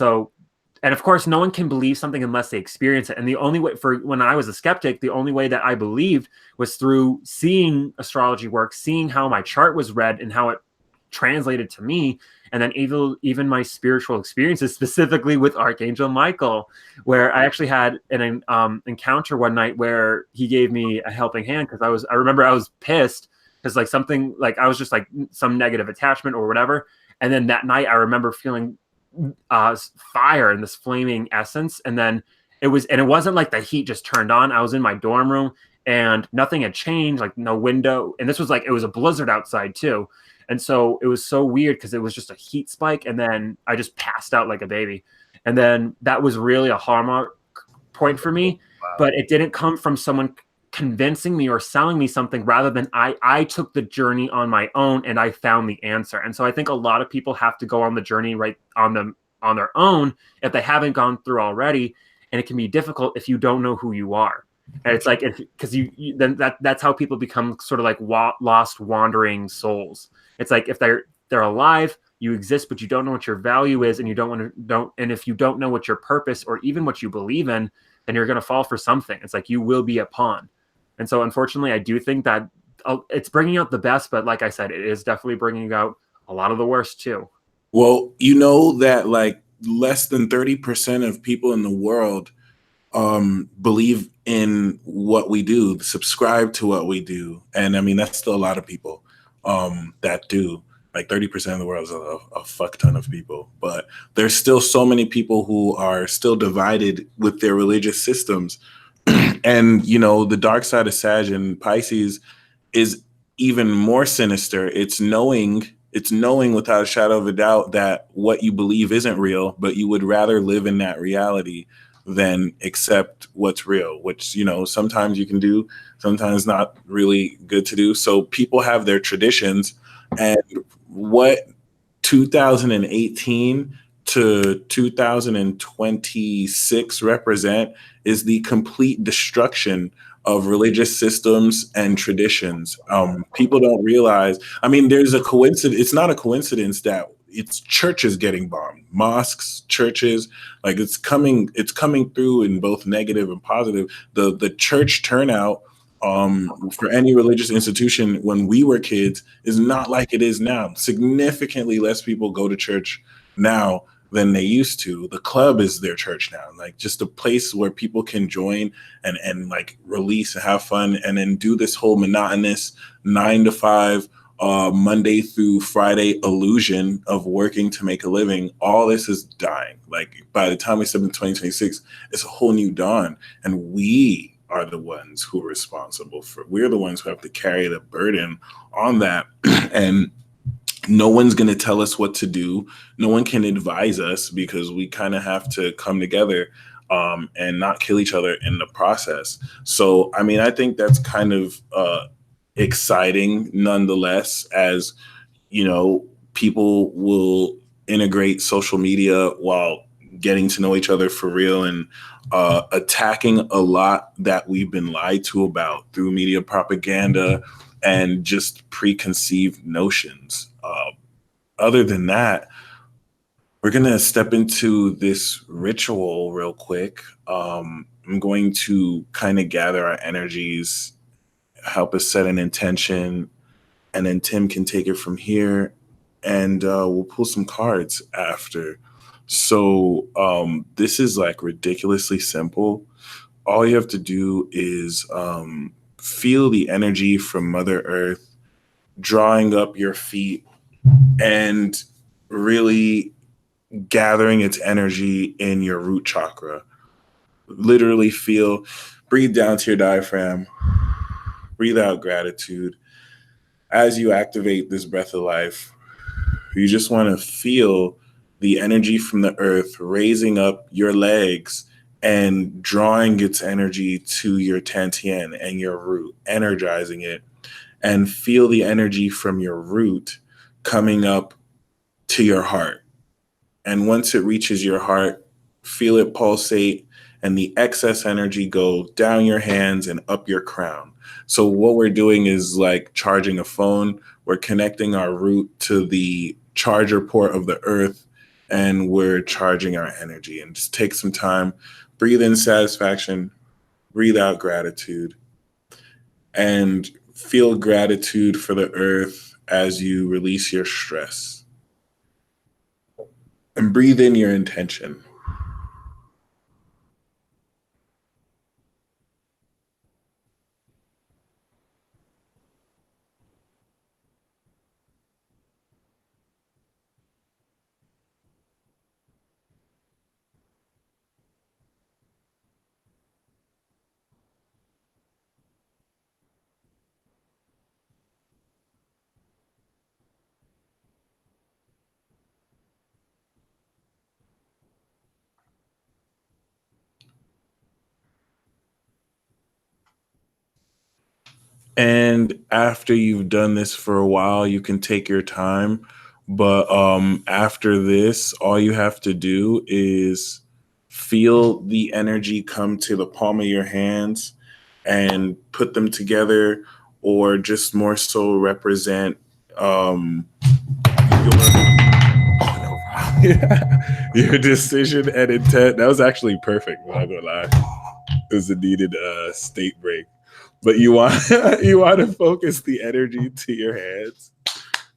of course, no one can believe something unless they experience it. And the only way, when I was a skeptic, the only way that I believed was through seeing astrology work, seeing how my chart was read and how it translated to me. And then even my spiritual experiences, specifically with Archangel Michael, where I actually had an encounter one night where he gave me a helping hand, because I remember I was pissed because like something, like I was just like some negative attachment or whatever. And then that night I remember feeling fire and this flaming essence, and then it wasn't like the heat just turned on. I was in my dorm room and nothing had changed, like no window, and this was like, it was a blizzard outside too, and so it was so weird because it was just a heat spike, and then I just passed out like a baby. And then that was really a hallmark point for me. Wow. But it didn't come from someone convincing me or selling me something, rather than I took the journey on my own and I found the answer. And so I think a lot of people have to go on the journey right on their own if they haven't gone through already. And it can be difficult if you don't know who you are. And it's like, because then that's how people become sort of like lost, wandering souls. It's like if they're alive, you exist, but you don't know what your value is, and and if you don't know what your purpose or even what you believe in, then you're going to fall for something. It's like you will be a pawn. And so unfortunately, I do think that it's bringing out the best, but like I said, it is definitely bringing out a lot of the worst too. Well, you know that like less than 30% of people in the world believe in what we do, subscribe to what we do. And I mean, that's still a lot of people that do. Like 30% of the world is a fuck ton of people. But there's still so many people who are still divided with their religious systems. And, you know, the dark side of Sag and Pisces is even more sinister. It's knowing without a shadow of a doubt that what you believe isn't real, but you would rather live in that reality than accept what's real, which, you know, sometimes you can do, sometimes not really good to do. So people have their traditions, and what 2018 to 2026 represent is the complete destruction of religious systems and traditions. People don't realize, I mean, there's a coincidence. It's not a coincidence that it's churches getting bombed, mosques, churches, like it's coming through in both negative and positive. The church turnout for any religious institution when we were kids is not like it is now. Significantly less people go to church now than they used to. The club is their church now, like just a place where people can join and like release and have fun, and then do this whole monotonous 9 to 5 Monday through Friday illusion of working to make a living. All this is dying. Like by the time we step in 2026, it's a whole new dawn, and we are the ones who are responsible for. We're the ones who have to carry the burden on that, and no one's going to tell us what to do. No one can advise us, because we kind of have to come together and not kill each other in the process. So, I mean, I think that's kind of exciting nonetheless, as, you know, people will integrate social media while getting to know each other for real, and attacking a lot that we've been lied to about through media propaganda and just preconceived notions. Other than that, we're going to step into this ritual real quick. I'm going to kind of gather our energies, help us set an intention, and then Tim can take it from here, and we'll pull some cards after. So this is like ridiculously simple. All you have to do is feel the energy from Mother Earth drawing up your feet and really gathering its energy in your root chakra. Literally breathe down to your diaphragm, breathe out gratitude. As you activate this breath of life, you just want to feel the energy from the earth raising up your legs and drawing its energy to your Tantien and your root, energizing it, and feel the energy from your root coming up to your heart. And once it reaches your heart, feel it pulsate and the excess energy go down your hands and up your crown. So what we're doing is like charging a phone. We're connecting our root to the charger port of the earth, and we're charging our energy. And just take some time, breathe in satisfaction, breathe out gratitude, and feel gratitude for the earth as you release your stress. And breathe in your intention. And after you've done this for a while, you can take your time. But after this, all you have to do is feel the energy come to the palm of your hands and put them together, or just more so represent your decision and intent. That was actually perfect, I'm not gonna lie. It was a needed state break. But you want you want to focus the energy to your hands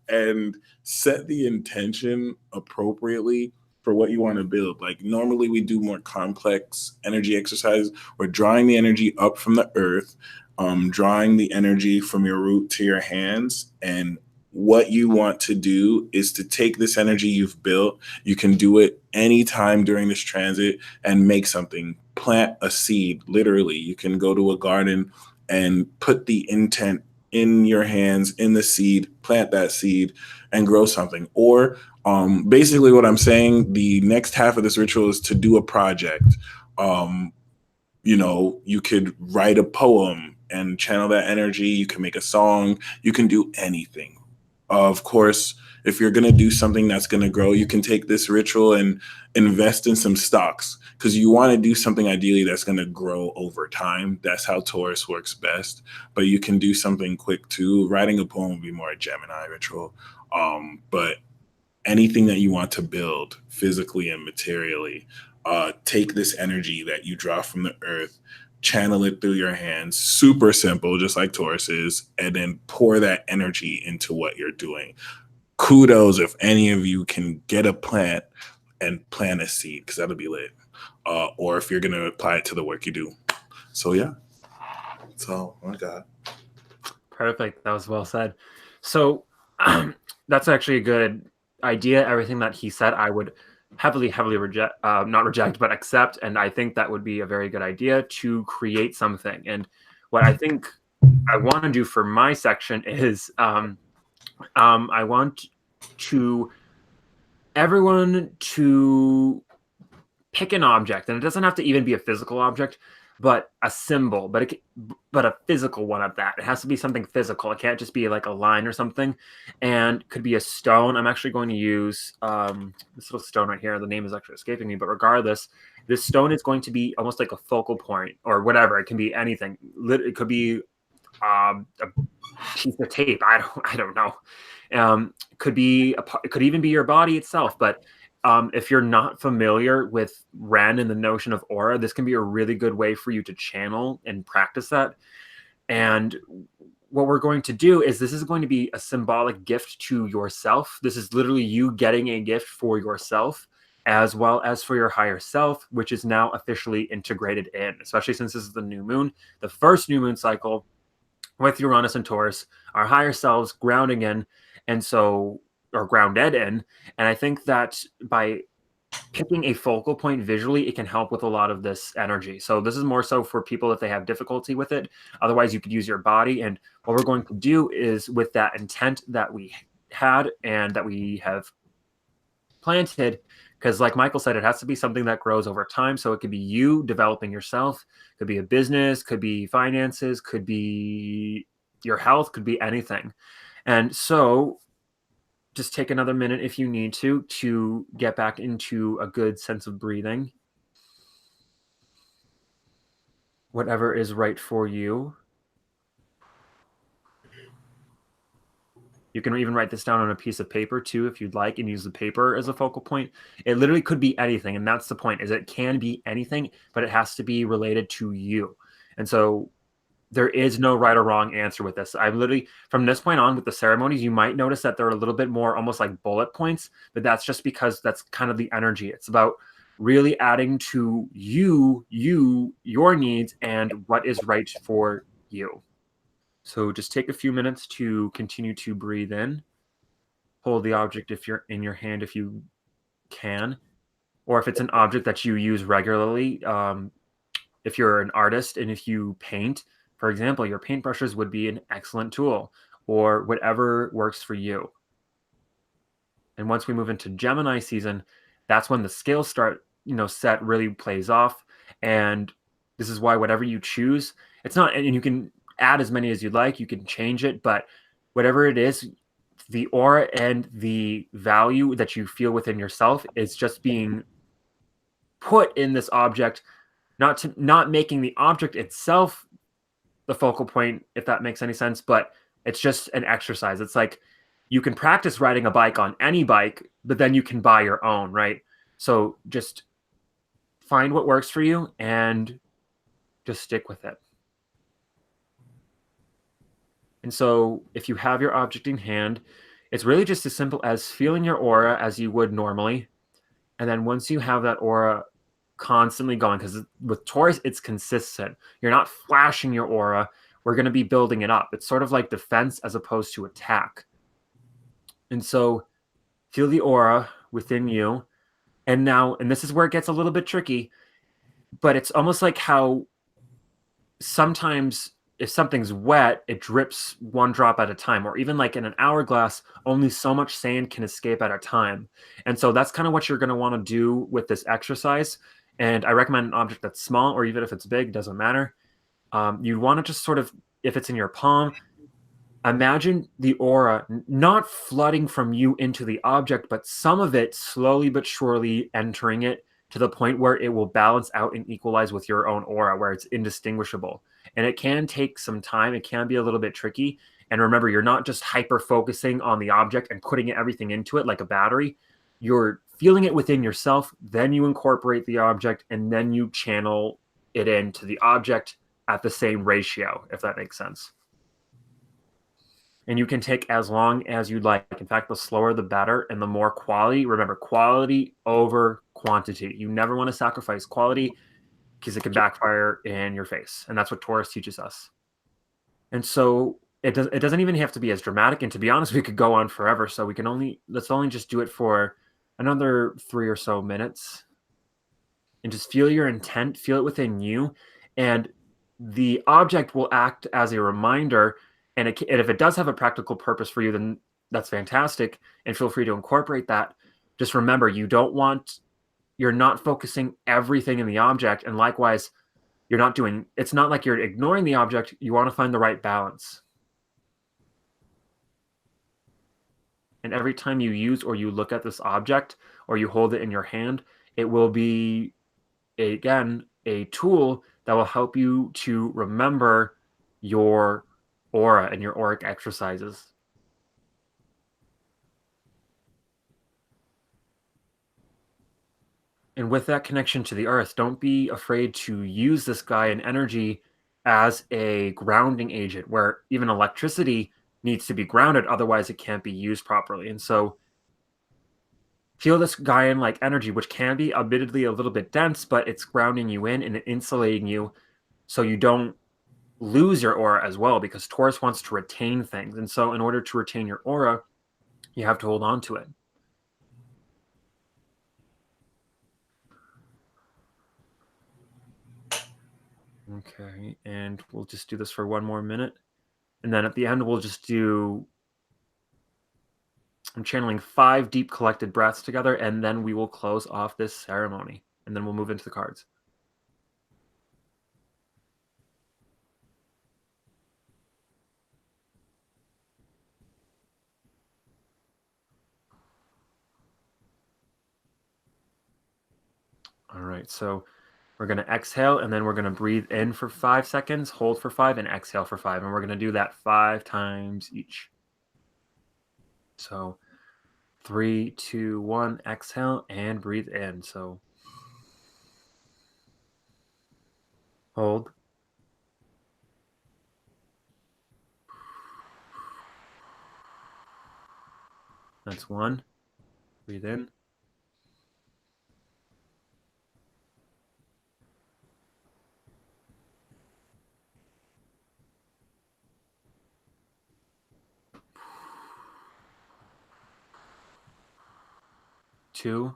and set the intention appropriately for what you want to build. Like normally we do more complex energy exercises. We're drawing the energy up from the earth, drawing the energy from your root to your hands. And what you want to do is to take this energy you've built. You can do it anytime during this transit and make something. Plant a seed, literally. You can go to a garden and put the intent in your hands, in the seed, plant that seed and grow something. Or basically what I'm saying, the next half of this ritual is to do a project. You know, you could write a poem and channel that energy. You can make a song. You can do anything. Of course, if you're going to do something that's going to grow, you can take this ritual and invest in some stocks, because you want to do something ideally that's going to grow over time. That's how Taurus works best. But you can do something quick too. Writing a poem would be more a Gemini ritual. But anything that you want to build physically and materially, take this energy that you draw from the earth, channel it through your hands, super simple, just like Taurus is, and then pour that energy into what you're doing. Kudos if any of you can get a plant, and plant a seed, because that'll be lit. Or if you're going to apply it to the work you do. So yeah, that's all I got. Perfect. That was well said. So that's actually a good idea. Everything that he said, I would heavily reject, not reject, but accept. And I think that would be a very good idea to create something. And what I think I want to do for my section is I want to everyone to pick an object, and it doesn't have to even be a physical object, but a symbol, but a physical one at that. It has to be something physical. It can't just be like a line or something, and could be a stone. I'm actually going to use this little stone right here. The name is actually escaping me, but regardless, this stone is going to be almost like a focal point or whatever. It can be anything. It could be a piece of tape. I don't know. It could even be your body itself, but if you're not familiar with Ren and the notion of aura, this can be a really good way for you to channel and practice that. And what we're going to do is this is going to be a symbolic gift to yourself. This is literally you getting a gift for yourself as well as for your higher self, which is now officially integrated in, especially since this is the new moon, the first new moon cycle with Uranus and Taurus, our higher selves grounding in, and so or grounded in. And I think that by picking a focal point visually, it can help with a lot of this energy. So this is more so for people if they have difficulty with it. Otherwise, you could use your body. And what we're going to do is with that intent that we had and that we have planted, because like Michael said, it has to be something that grows over time. So it could be you developing yourself, could be a business, could be finances, could be your health, could be anything. And so just take another minute if you need to get back into a good sense of breathing. Whatever is right for you. You can even write this down on a piece of paper too, if you'd like, and use the paper as a focal point. It literally could be anything. And that's the point, is it can be anything, but it has to be related to you. And so there is no right or wrong answer with this. I'm literally, from this point on with the ceremonies, you might notice that they're a little bit more almost like bullet points, but that's just because that's kind of the energy. It's about really adding to your needs and what is right for you. So just take a few minutes to continue to breathe in. Hold the object if you're in your hand, if you can, or if it's an object that you use regularly. If you're an artist and if you paint, for example, your paintbrushes would be an excellent tool, or whatever works for you. And once we move into Gemini season, that's when the scales start, set really plays off. And this is why whatever you choose, it's not, and you can add as many as you'd like, you can change it, but whatever it is, the aura and the value that you feel within yourself is just being put in this object, not making the object itself the focal point, if that makes any sense, but it's just an exercise. It's like you can practice riding a bike on any bike, but then you can buy your own, right? So just find what works for you and just stick with it. And so if you have your object in hand, it's really just as simple as feeling your aura as you would normally. And then once you have that aura constantly going, because with Taurus, it's consistent. You're not flashing your aura. We're going to be building it up. It's sort of like defense as opposed to attack. And so feel the aura within you. And now, and this is where it gets a little bit tricky, but it's almost like how sometimes if something's wet, it drips one drop at a time, or even like in an hourglass, only so much sand can escape at a time. And so that's kind of what you're going to want to do with this exercise. And I recommend an object that's small, or even if it's big, doesn't matter. You want to just sort of, if it's in your palm, imagine the aura not flooding from you into the object, but some of it slowly but surely entering it to the point where it will balance out and equalize with your own aura, where it's indistinguishable. And it can take some time. It can be a little bit tricky. And remember, you're not just hyper focusing on the object and putting everything into it like a battery. You're feeling it within yourself, then you incorporate the object, and then you channel it into the object at the same ratio, if that makes sense. And you can take as long as you'd like. In fact, the slower the better, and the more quality. Remember, quality over quantity. You never want to sacrifice quality because it can backfire in your face. And that's what Taurus teaches us. And so it doesn't even have to be as dramatic. And to be honest, we could go on forever. So let's only just do it for another 3 or so minutes. And just feel your intent, feel it within you. And the object will act as a reminder. And if it does have a practical purpose for you, then that's fantastic. And feel free to incorporate that. Just remember, you're not focusing everything in the object. And likewise, it's not like you're ignoring the object. You want to find the right balance. And every time you use or you look at this object or you hold it in your hand, it will be, again, a tool that will help you to remember your aura and your auric exercises. And with that connection to the earth, don't be afraid to use this Gaian energy as a grounding agent, where even electricity needs to be grounded, otherwise it can't be used properly. And so feel this Gaian-like energy, which can be admittedly a little bit dense, but it's grounding you in and insulating you so you don't lose your aura as well, because Taurus wants to retain things. And so in order to retain your aura, you have to hold on to it. Okay, and we'll just do this for 1 more minute. And then at the end, I'm channeling 5 deep collected breaths together, and then we will close off this ceremony. And then we'll move into the cards. All right, so we're going to exhale, and then we're going to breathe in for 5 seconds, hold for 5, and exhale for 5. And we're going to do that 5 times each. So 3, 2, 1, exhale, and breathe in. So hold. That's 1. Breathe in. 2.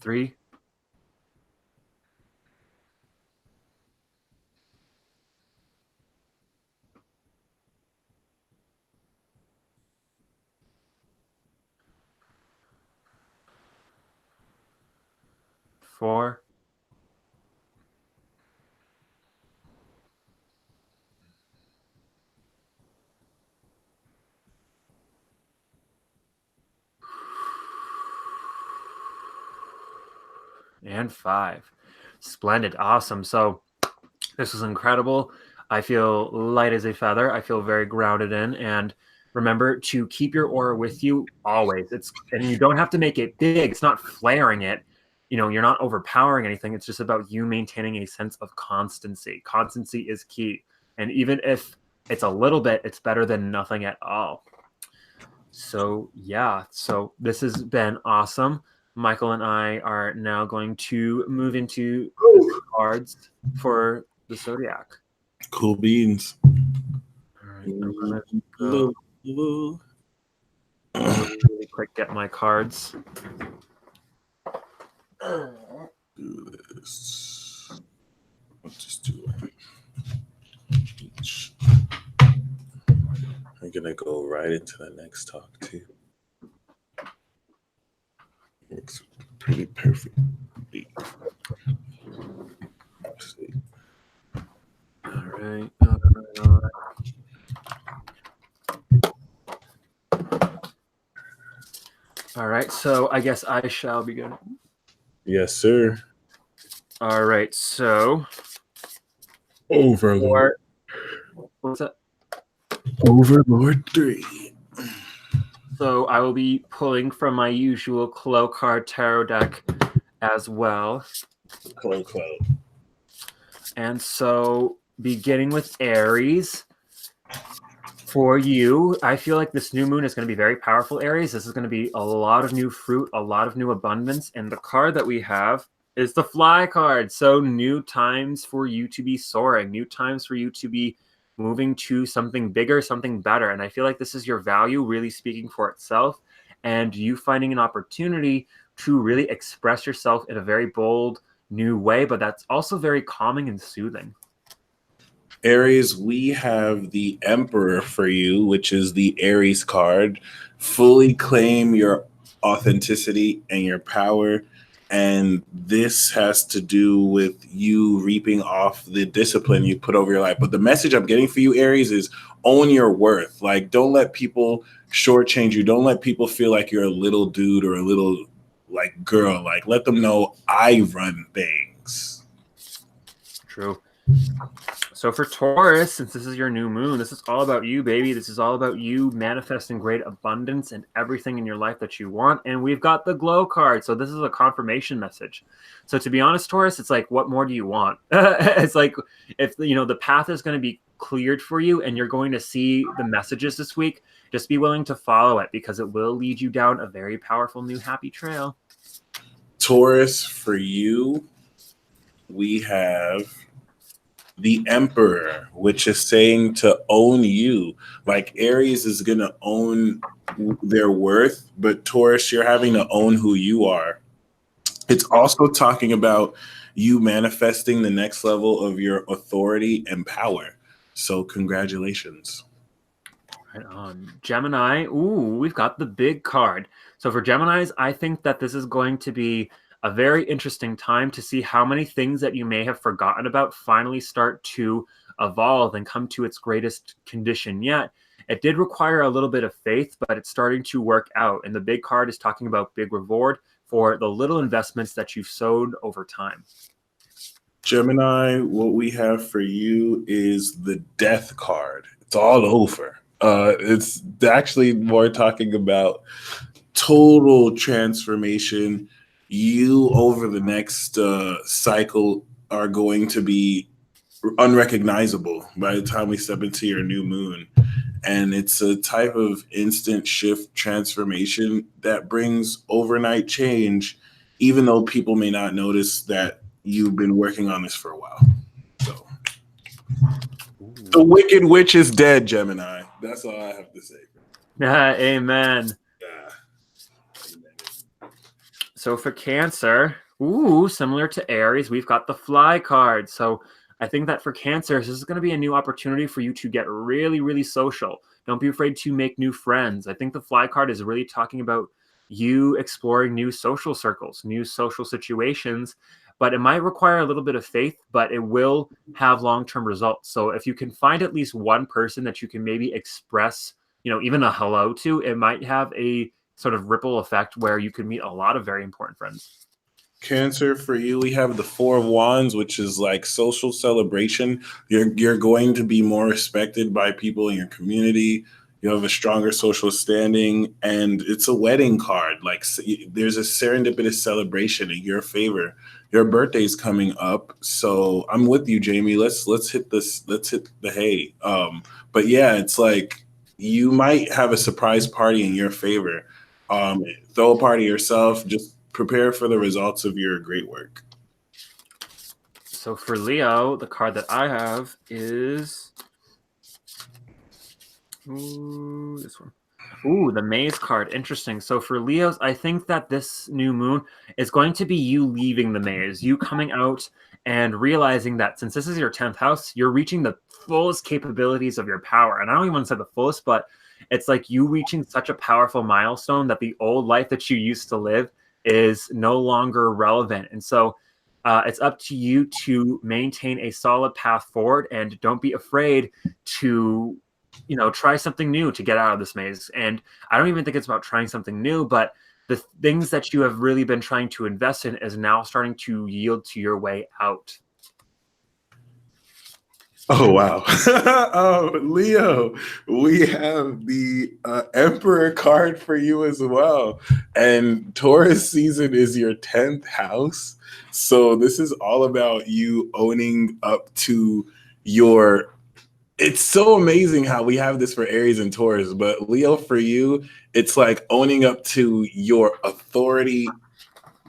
3. 4. 5. Splendid. Awesome. So this was incredible. I feel light as a feather. I feel very grounded in. And remember to keep your aura with you always. And you don't have to make it big. It's not flaring it. You're not overpowering anything. It's just about you maintaining a sense of constancy. Constancy is key. And even if it's a little bit, it's better than nothing at all. So yeah, so this has been awesome. Michael and I are now going to move into the cards for the zodiac. Cool beans. All right, I'm gonna go really quick get my cards. Do this. Let's just do each. I'm gonna go right into the next talk too. Looks pretty perfect. All right. All right, so I guess I shall begin. Yes, sir. All right, so Overlord. What's that? Overlord 3. So I will be pulling from my usual Clo card tarot deck as well. Clo. And so beginning with Aries, for you, I feel like this new moon is going to be very powerful, Aries. This is going to be a lot of new fruit, a lot of new abundance. And the card that we have is the Fly card. So new times for you to be soaring, new times for you to be moving to something bigger, something better. And I feel like this is your value really speaking for itself, and you finding an opportunity to really express yourself in a very bold, new way, but that's also very calming and soothing. Aries, we have the Emperor for you, which is the Aries card. Fully claim your authenticity and your power. And this has to do with you reaping off the discipline you put over your life. But the message I'm getting for you, Aries, is own your worth. Like, don't let people shortchange you. Don't let people feel like you're a little dude or a little like girl. Like, let them know I run things. True. So for Taurus, since this is your new moon, this is all about you, baby. This is all about you manifesting great abundance and everything in your life that you want. And we've got the glow card. So this is a confirmation message. So to be honest, Taurus, it's like, what more do you want? It's like, if the path is going to be cleared for you and you're going to see the messages this week, just be willing to follow it, because it will lead you down a very powerful new happy trail. Taurus, for you, we have the Emperor, which is saying to own you. Like, Aries is going to own their worth, but Taurus, you're having to own who you are. It's also talking about you manifesting the next level of your authority and power. So congratulations. Right on. Gemini, ooh, we've got the big card. So for Geminis, I think that this is going to be a very interesting time to see how many things that you may have forgotten about finally start to evolve and come to its greatest condition yet. It did require a little bit of faith, but it's starting to work out. And the big card is talking about big reward for the little investments that you've sowed over time. Gemini, what we have for you is the Death card. It's all over. It's actually more talking about total transformation. You, over the next cycle, are going to be unrecognizable by the time we step into your new moon. And it's a type of instant shift transformation that brings overnight change, even though people may not notice that you've been working on this for a while. So, the Wicked Witch is dead, Gemini. That's all I have to say. Amen. Yeah. So for Cancer, ooh, similar to Aries, we've got the Fly card. So I think that for Cancer, this is going to be a new opportunity for you to get really, really social. Don't be afraid to make new friends. I think the Fly card is really talking about you exploring new social circles, new social situations, but it might require a little bit of faith, but it will have long-term results. So if you can find at least one person that you can maybe express, even a hello to, it might have a sort of ripple effect where you could meet a lot of very important friends. Cancer, for you, we have the Four of Wands, which is like social celebration. You're going to be more respected by people in your community. You have a stronger social standing, and it's a wedding card. Like, there's a serendipitous celebration in your favor. Your birthday's coming up, so I'm with you, Jamie. Let's hit this. Let's hit the hay. But yeah, it's like you might have a surprise party in your favor. Throw a party yourself. Just prepare for the results of your great work. So for Leo, the card that I have is this one. Ooh, the Maze card. Interesting. So for Leos, I think that this new moon is going to be you leaving the maze, you coming out and realizing that since this is your 10th house, you're reaching the fullest capabilities of your power. And I don't even want to say the fullest, but it's like you reaching such a powerful milestone that the old life that you used to live is no longer relevant. And so it's up to you to maintain a solid path forward, and don't be afraid to try something new to get out of this maze. And I don't even think it's about trying something new, but the things that you have really been trying to invest in is now starting to yield to your way out. Oh wow. Leo, we have the Emperor card for you as well. And Taurus season is your 10th house. So this is all about you owning up to your it's so amazing how we have this for Aries and Taurus, but Leo for you, it's like owning up to your authority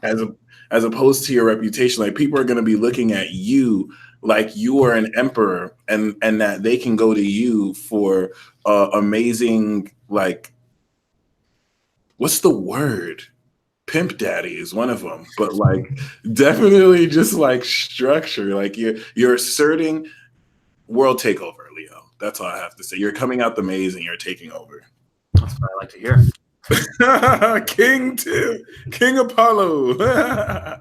as a, as opposed to your reputation. Like people are going to be looking at you like you are an emperor, and that they can go to you for amazing, like, what's the word? Pimp daddy is one of them, but like definitely just like structure. Like you're asserting world takeover, Leo. That's all I have to say. You're coming out the maze and you're taking over. That's what I like to hear. King Tim, King Apollo.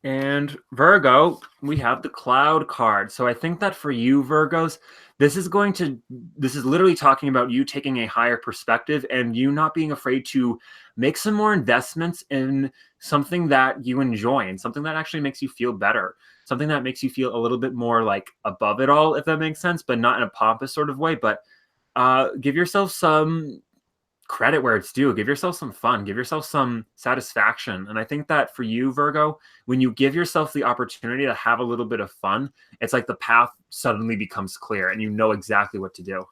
And Virgo, we have the cloud card. So I think that for you, Virgos, this is literally talking about you taking a higher perspective and you not being afraid to make some more investments in something that you enjoy and something that actually makes you feel better. Something that makes you feel a little bit more like above it all, if that makes sense, but not in a pompous sort of way. But give yourself some credit where it's due. Give yourself some fun. Give yourself some satisfaction. And I think that for you, Virgo, when you give yourself the opportunity to have a little bit of fun, it's like the path suddenly becomes clear and you know exactly what to do.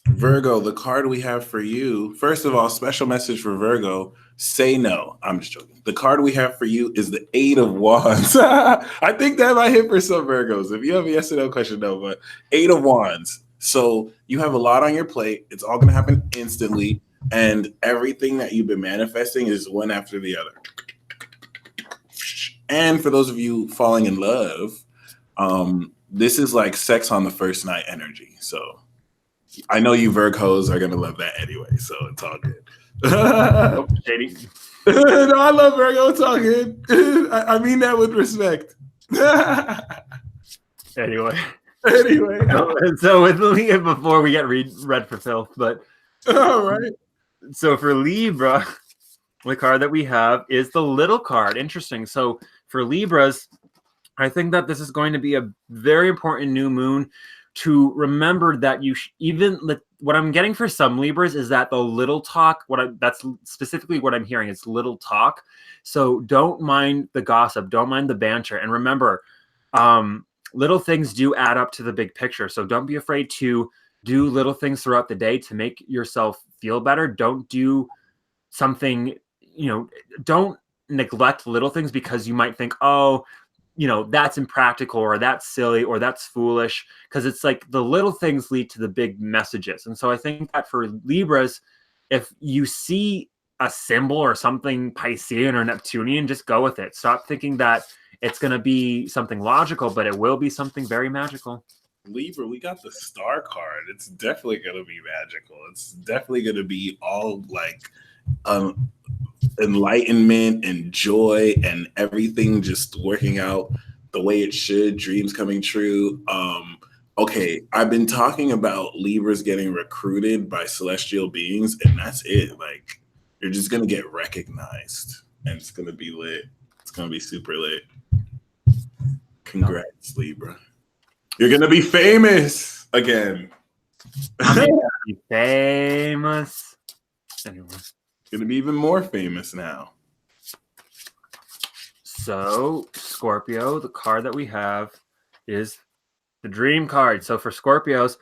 Virgo, the card we have for you, first of all, special message for Virgo, say no. I'm just joking. The card we have for you is the Eight of Wands. I think that might hit for some Virgos. If you have a yes or no question, no, but Eight of Wands. So you have a lot on your plate. It's all going to happen instantly. And everything that you've been manifesting is one after the other. And for those of you falling in love, this is like sex on the first night energy. So I know you Virgos are going to love that anyway. So it's all good. Oh, shady. No, I love Virgo. It's all good. I mean that with respect. Anyway. So with Leo, before we get read for filth, but all right. So for Libra, the card that we have is the little card. Interesting. So for Libras, I think that this is going to be a very important new moon to remember that you what I'm getting for some Libras is that the little talk, that's specifically what I'm hearing, is little talk. So don't mind the gossip, don't mind the banter. And remember, little things do add up to the big picture. So don't be afraid to do little things throughout the day to make yourself feel better. Don't do something, don't neglect little things because you might think, oh, that's impractical or that's silly or that's foolish, because it's like the little things lead to the big messages. And so I think that for Libras, if you see a symbol or something Piscean or Neptunian, just go with it. Stop thinking that it's going to be something logical, but it will be something very magical. Libra, we got the star card. It's definitely going to be magical. It's definitely going to be all like enlightenment and joy and everything just working out the way it should, dreams coming true. Okay, I've been talking about Libras getting recruited by celestial beings, and that's it. Like, you're just going to get recognized, and it's going to be lit. It's going to be super lit. Congrats, Libra. You're going to be famous again. Be famous. Anyway. Going to be even more famous now. So, Scorpio, the card that we have is the dream card. So for Scorpios,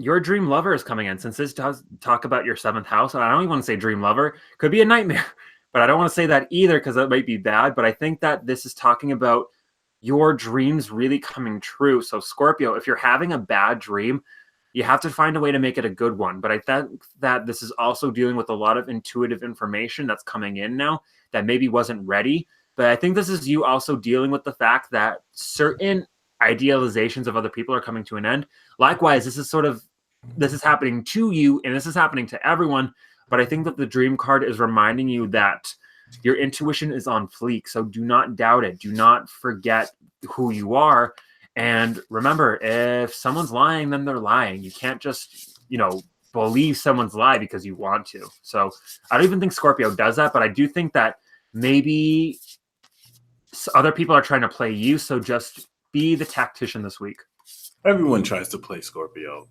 your dream lover is coming in. Since this does talk about your 7th house, and I don't even want to say dream lover, could be a nightmare, but I don't want to say that either because that might be bad. But I think that this is talking about your dreams really coming true. So Scorpio, if you're having a bad dream, you have to find a way to make it a good one. But I think that this is also dealing with a lot of intuitive information that's coming in now that maybe wasn't ready. But I think this is you also dealing with the fact that certain idealizations of other people are coming to an end. Likewise, this is happening to you and this is happening to everyone. But I think that the dream card is reminding you that your intuition is on fleek. So do not doubt it. Do not forget who you are. And remember, if someone's lying, then they're lying. You can't just, believe someone's lie because you want to. So I don't even think Scorpio does that, but I do think that maybe other people are trying to play you, so just be the tactician this week. Everyone tries to play Scorpio.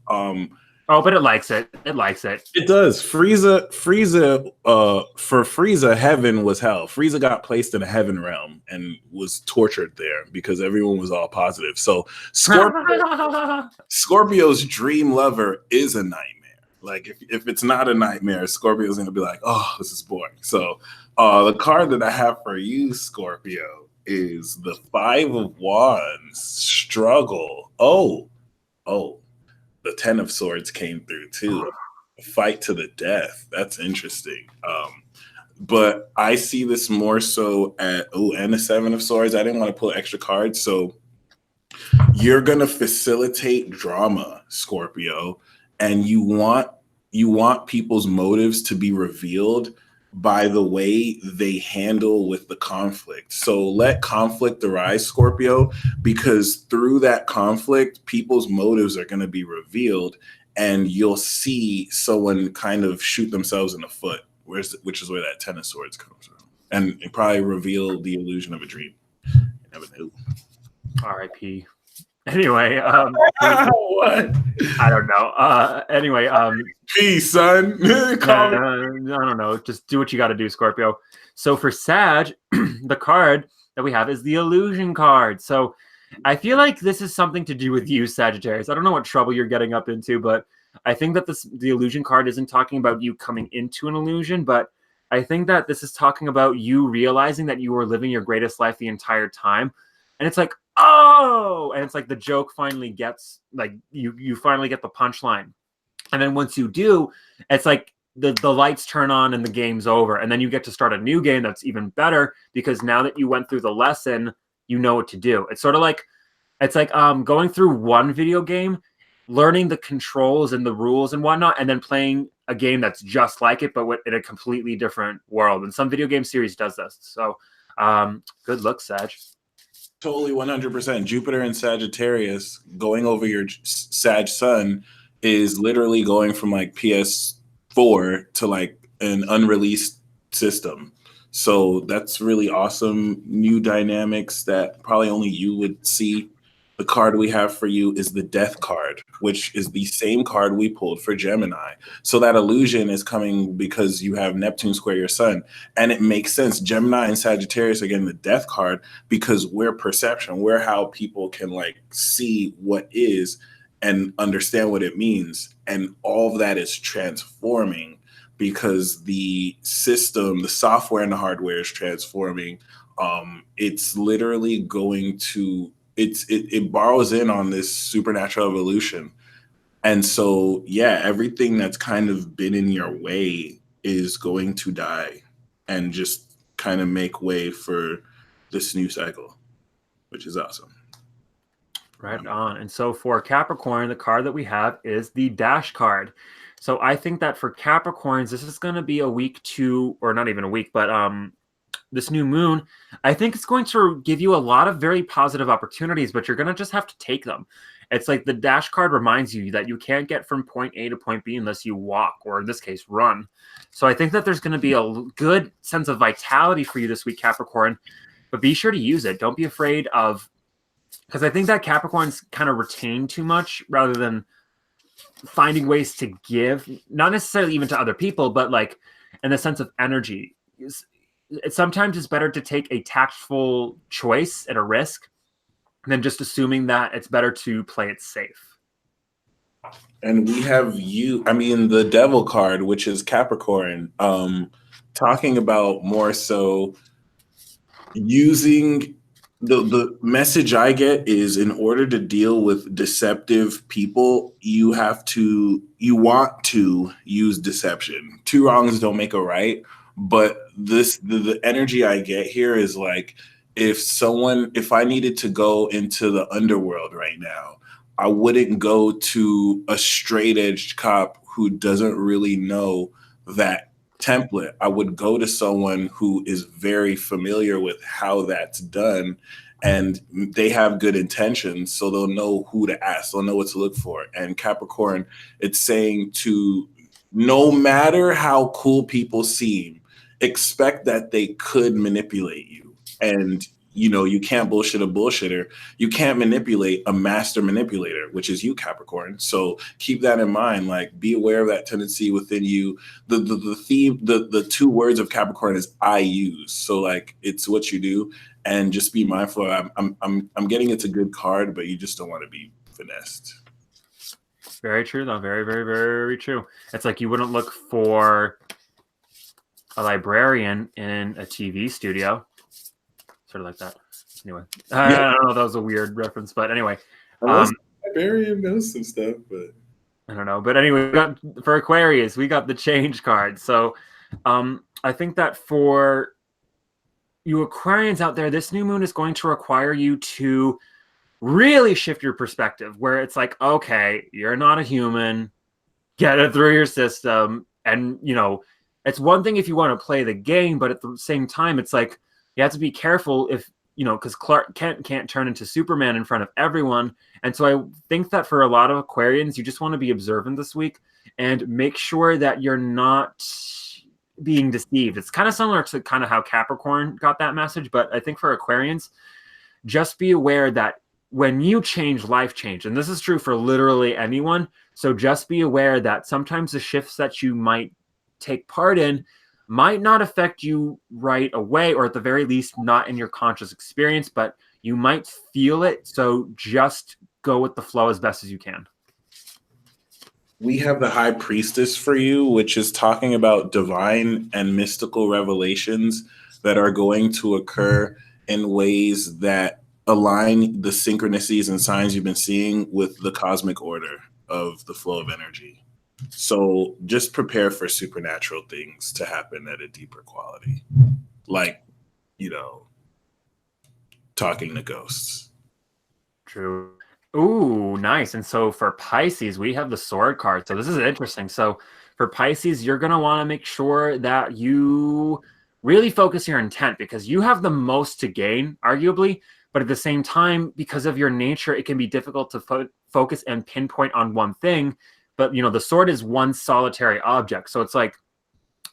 Oh, but it likes it. It likes it. It does. Frieza, for Frieza, heaven was hell. Frieza got placed in a heaven realm and was tortured there because everyone was all positive. So Scorpio's dream lover is a nightmare. Like if it's not a nightmare, Scorpio's gonna be like, oh, this is boring. So the card that I have for you, Scorpio, is the Five of Wands. Struggle. Oh. The Ten of Swords came through too. A fight to the death. That's interesting. But I see this more so at and the Seven of Swords. I didn't want to pull extra cards, so you're gonna facilitate drama, Scorpio, and you want people's motives to be revealed by the way they handle with the conflict. So let conflict arise, Scorpio, because through that conflict, people's motives are going to be revealed and you'll see someone kind of shoot themselves in the foot, which is where that Ten of Swords comes from. And probably reveal the illusion of a dream. You never knew. R.I.P. Anyway, what? I don't know. Anyway, peace, son. I don't know. Just do what you got to do, Scorpio. So for Sag, the card that we have is the illusion card. So I feel like this is something to do with you, Sagittarius. I don't know what trouble you're getting up into, but I think that the illusion card isn't talking about you coming into an illusion, but I think that this is talking about you realizing that you were living your greatest life the entire time. And it's like, oh, and it's like the joke finally gets, like, you finally get the punchline. And then once you do, it's like the lights turn on and the game's over. And then you get to start a new game that's even better because now that you went through the lesson, you know what to do. It's sort of like, it's like going through one video game, learning the controls and the rules and whatnot, and then playing a game that's just like it, but in a completely different world. And some video game series does this. So good luck, Sag. Totally 100%. Jupiter and Sagittarius going over your Sag sun is literally going from like PS4 to like an unreleased system. So that's really awesome. New dynamics that probably only you would see. The card we have for you is the Death card, which is the same card we pulled for Gemini. So that illusion is coming because you have Neptune square your sun. And it makes sense. Gemini and Sagittarius are getting the Death card because we're perception. We're how people can like see what is and understand what it means. And all of that is transforming because the system, the software and the hardware is transforming. It's literally going to it borrows in on this supernatural evolution. And so, yeah, everything that's kind of been in your way is going to die and just kind of make way for this new cycle, which is awesome. Right on. And so for Capricorn, the card that we have is the Dash card. So I think that for Capricorns, this is going to be a week to, or not even a week, but this new moon, I think it's going to give you a lot of very positive opportunities, but you're going to just have to take them. It's like the Dash card reminds you that you can't get from point A to point B unless you walk, or in this case, run. So I think that there's going to be a good sense of vitality for you this week, Capricorn, but be sure to use it. Don't be afraid of, because I think that Capricorns kind of retain too much rather than finding ways to give, not necessarily even to other people, but like in the sense of energy. Sometimes it's better to take a tactful choice at a risk than just assuming that it's better to play it safe. And we have the Devil card, which is Capricorn, talking about more so using the message I get is in order to deal with deceptive people, you want to use deception. Two wrongs don't make a right. But the energy I get here is like, if I needed to go into the underworld right now, I wouldn't go to a straight edged cop who doesn't really know that template. I would go to someone who is very familiar with how that's done and they have good intentions. So they'll know who to ask. They'll know what to look for. And Capricorn, it's saying to, no matter how cool people seem, expect that they could manipulate you. And you can't bullshit a bullshitter. You can't manipulate a master manipulator, which is you, Capricorn. So keep that in mind. Like, be aware of that tendency within you. The theme, the two words of Capricorn is I use. So like, it's what you do, and just be mindful. I'm getting it's a good card, but you just don't want to be finessed. Very true, though. Very, very, very true. It's like you wouldn't look for a librarian in a TV studio. Sort of like that. Anyway, I don't know. That was a weird reference, but anyway. Librarian knows some stuff, but I don't know. But anyway, for Aquarius, we got the change card. So I think that for you Aquarians out there, this new moon is going to require you to really shift your perspective, where it's like, okay, you're not a human. Get it through your system. And, it's one thing if you want to play the game, but at the same time, it's like, you have to be careful if, because Clark Kent can't turn into Superman in front of everyone. And so I think that for a lot of Aquarians, you just want to be observant this week and make sure that you're not being deceived. It's kind of similar to kind of how Capricorn got that message. But I think for Aquarians, just be aware that when you change, life change. And this is true for literally anyone. So just be aware that sometimes the shifts that you might take part in might not affect you right away, or at the very least not in your conscious experience, but you might feel it. So just go with the flow as best as you can. We have the High Priestess for you, which is talking about divine and mystical revelations that are going to occur in ways that align the synchronicities and signs you've been seeing with the cosmic order of the flow of energy. So just prepare for supernatural things to happen at a deeper quality, like, talking to ghosts. True. Ooh, nice. And so for Pisces, we have the Sword card. So this is interesting. So for Pisces, you're going to want to make sure that you really focus your intent, because you have the most to gain, arguably. But at the same time, because of your nature, it can be difficult to focus and pinpoint on one thing. But, the sword is one solitary object. So it's like,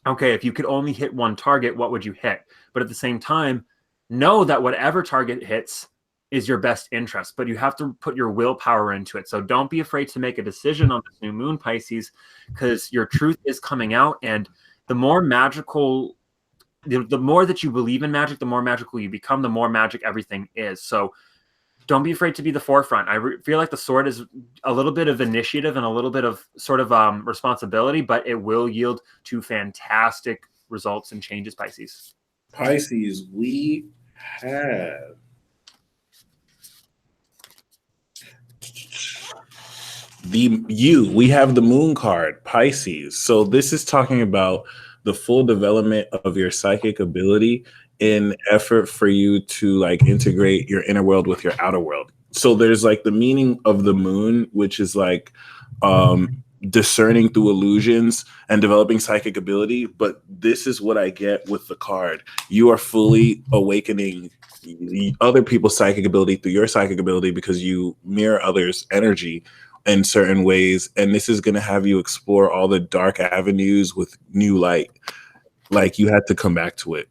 okay, if you could only hit one target, what would you hit? But at the same time, know that whatever target hits is your best interest, but you have to put your willpower into it. So don't be afraid to make a decision on this new moon, Pisces, because your truth is coming out. And the more magical, the more that you believe in magic, the more magical you become, the more magic everything is. So don't be afraid to be the forefront. I feel like the sword is a little bit of initiative and a little bit of sort of responsibility, but it will yield to fantastic results and changes, Pisces. Pisces, we have we have the moon card, Pisces. So this is talking about the full development of your psychic ability in effort for you to like integrate your inner world with your outer world. So there's like the meaning of the moon, which is like discerning through illusions and developing psychic ability. But this is what I get with the card. You are fully awakening other people's psychic ability through your psychic ability, because you mirror others' energy in certain ways. And this is going to have you explore all the dark avenues with new light. Like, you had to come back to it.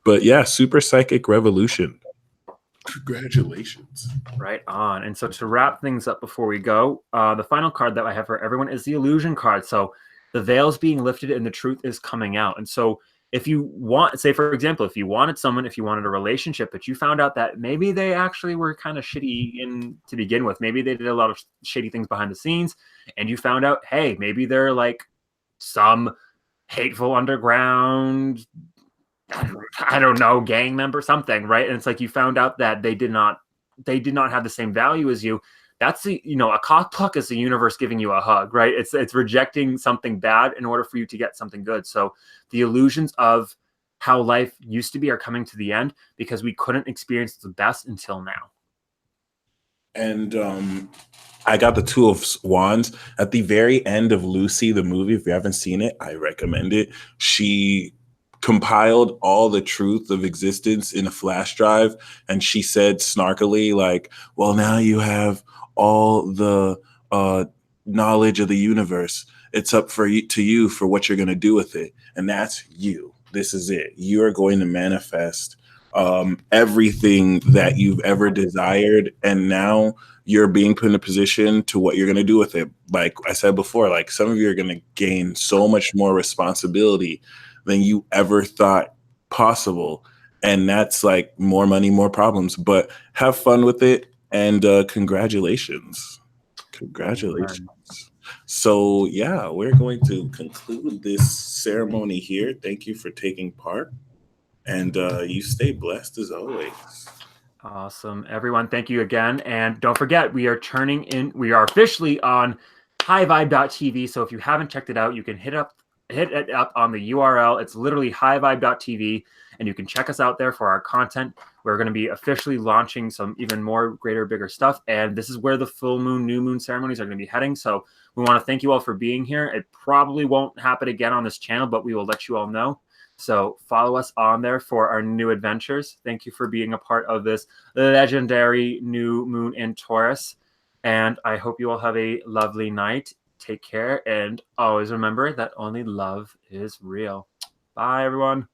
But yeah, super psychic revolution. Congratulations. Right on. And so to wrap things up before we go, the final card that I have for everyone is the illusion card. So the veil's being lifted and the truth is coming out. And so if you want, say, for example, if you wanted someone, if you wanted a relationship, but you found out that maybe they actually were kind of shitty to begin with, maybe they did a lot of shady things behind the scenes, and you found out, hey, maybe they're like some hateful underground, I don't know, gang member, something, right? And it's like you found out that they did not have the same value as you. That's a cock pluck is the universe giving you a hug, right? It's rejecting something bad in order for you to get something good. So the illusions of how life used to be are coming to the end because we couldn't experience the best until now. And I got the Two of Wands at the very end of Lucy, the movie. If you haven't seen it, I recommend it. She compiled all the truth of existence in a flash drive, and she said snarkily, like, well, now you have all the knowledge of the universe. It's up to you for what you're going to do with it. And that's you. This is it. You are going to manifest everything that you've ever desired, and now you're being put in a position to what you're going to do with it. Like I said before, like some of you are going to gain so much more responsibility than you ever thought possible, and that's like more money, more problems. But have fun with it, and congratulations. So yeah, we're going to conclude this ceremony here. Thank you for taking part, and you stay blessed as always. Awesome, everyone. Thank you again. And don't forget, we are officially on highvibe.tv. So if you haven't checked it out, you can hit it up on the URL. It's literally highvibe.tv, and you can check us out there for our content. We're going to be officially launching some even more greater, bigger stuff. And this is where the full moon, new moon ceremonies are going to be heading. So we want to thank you all for being here. It probably won't happen again on this channel, but we will let you all know. So follow us on there for our new adventures. Thank you for being a part of this legendary new moon in Taurus. And I hope you all have a lovely night. Take care. And always remember that only love is real. Bye, everyone.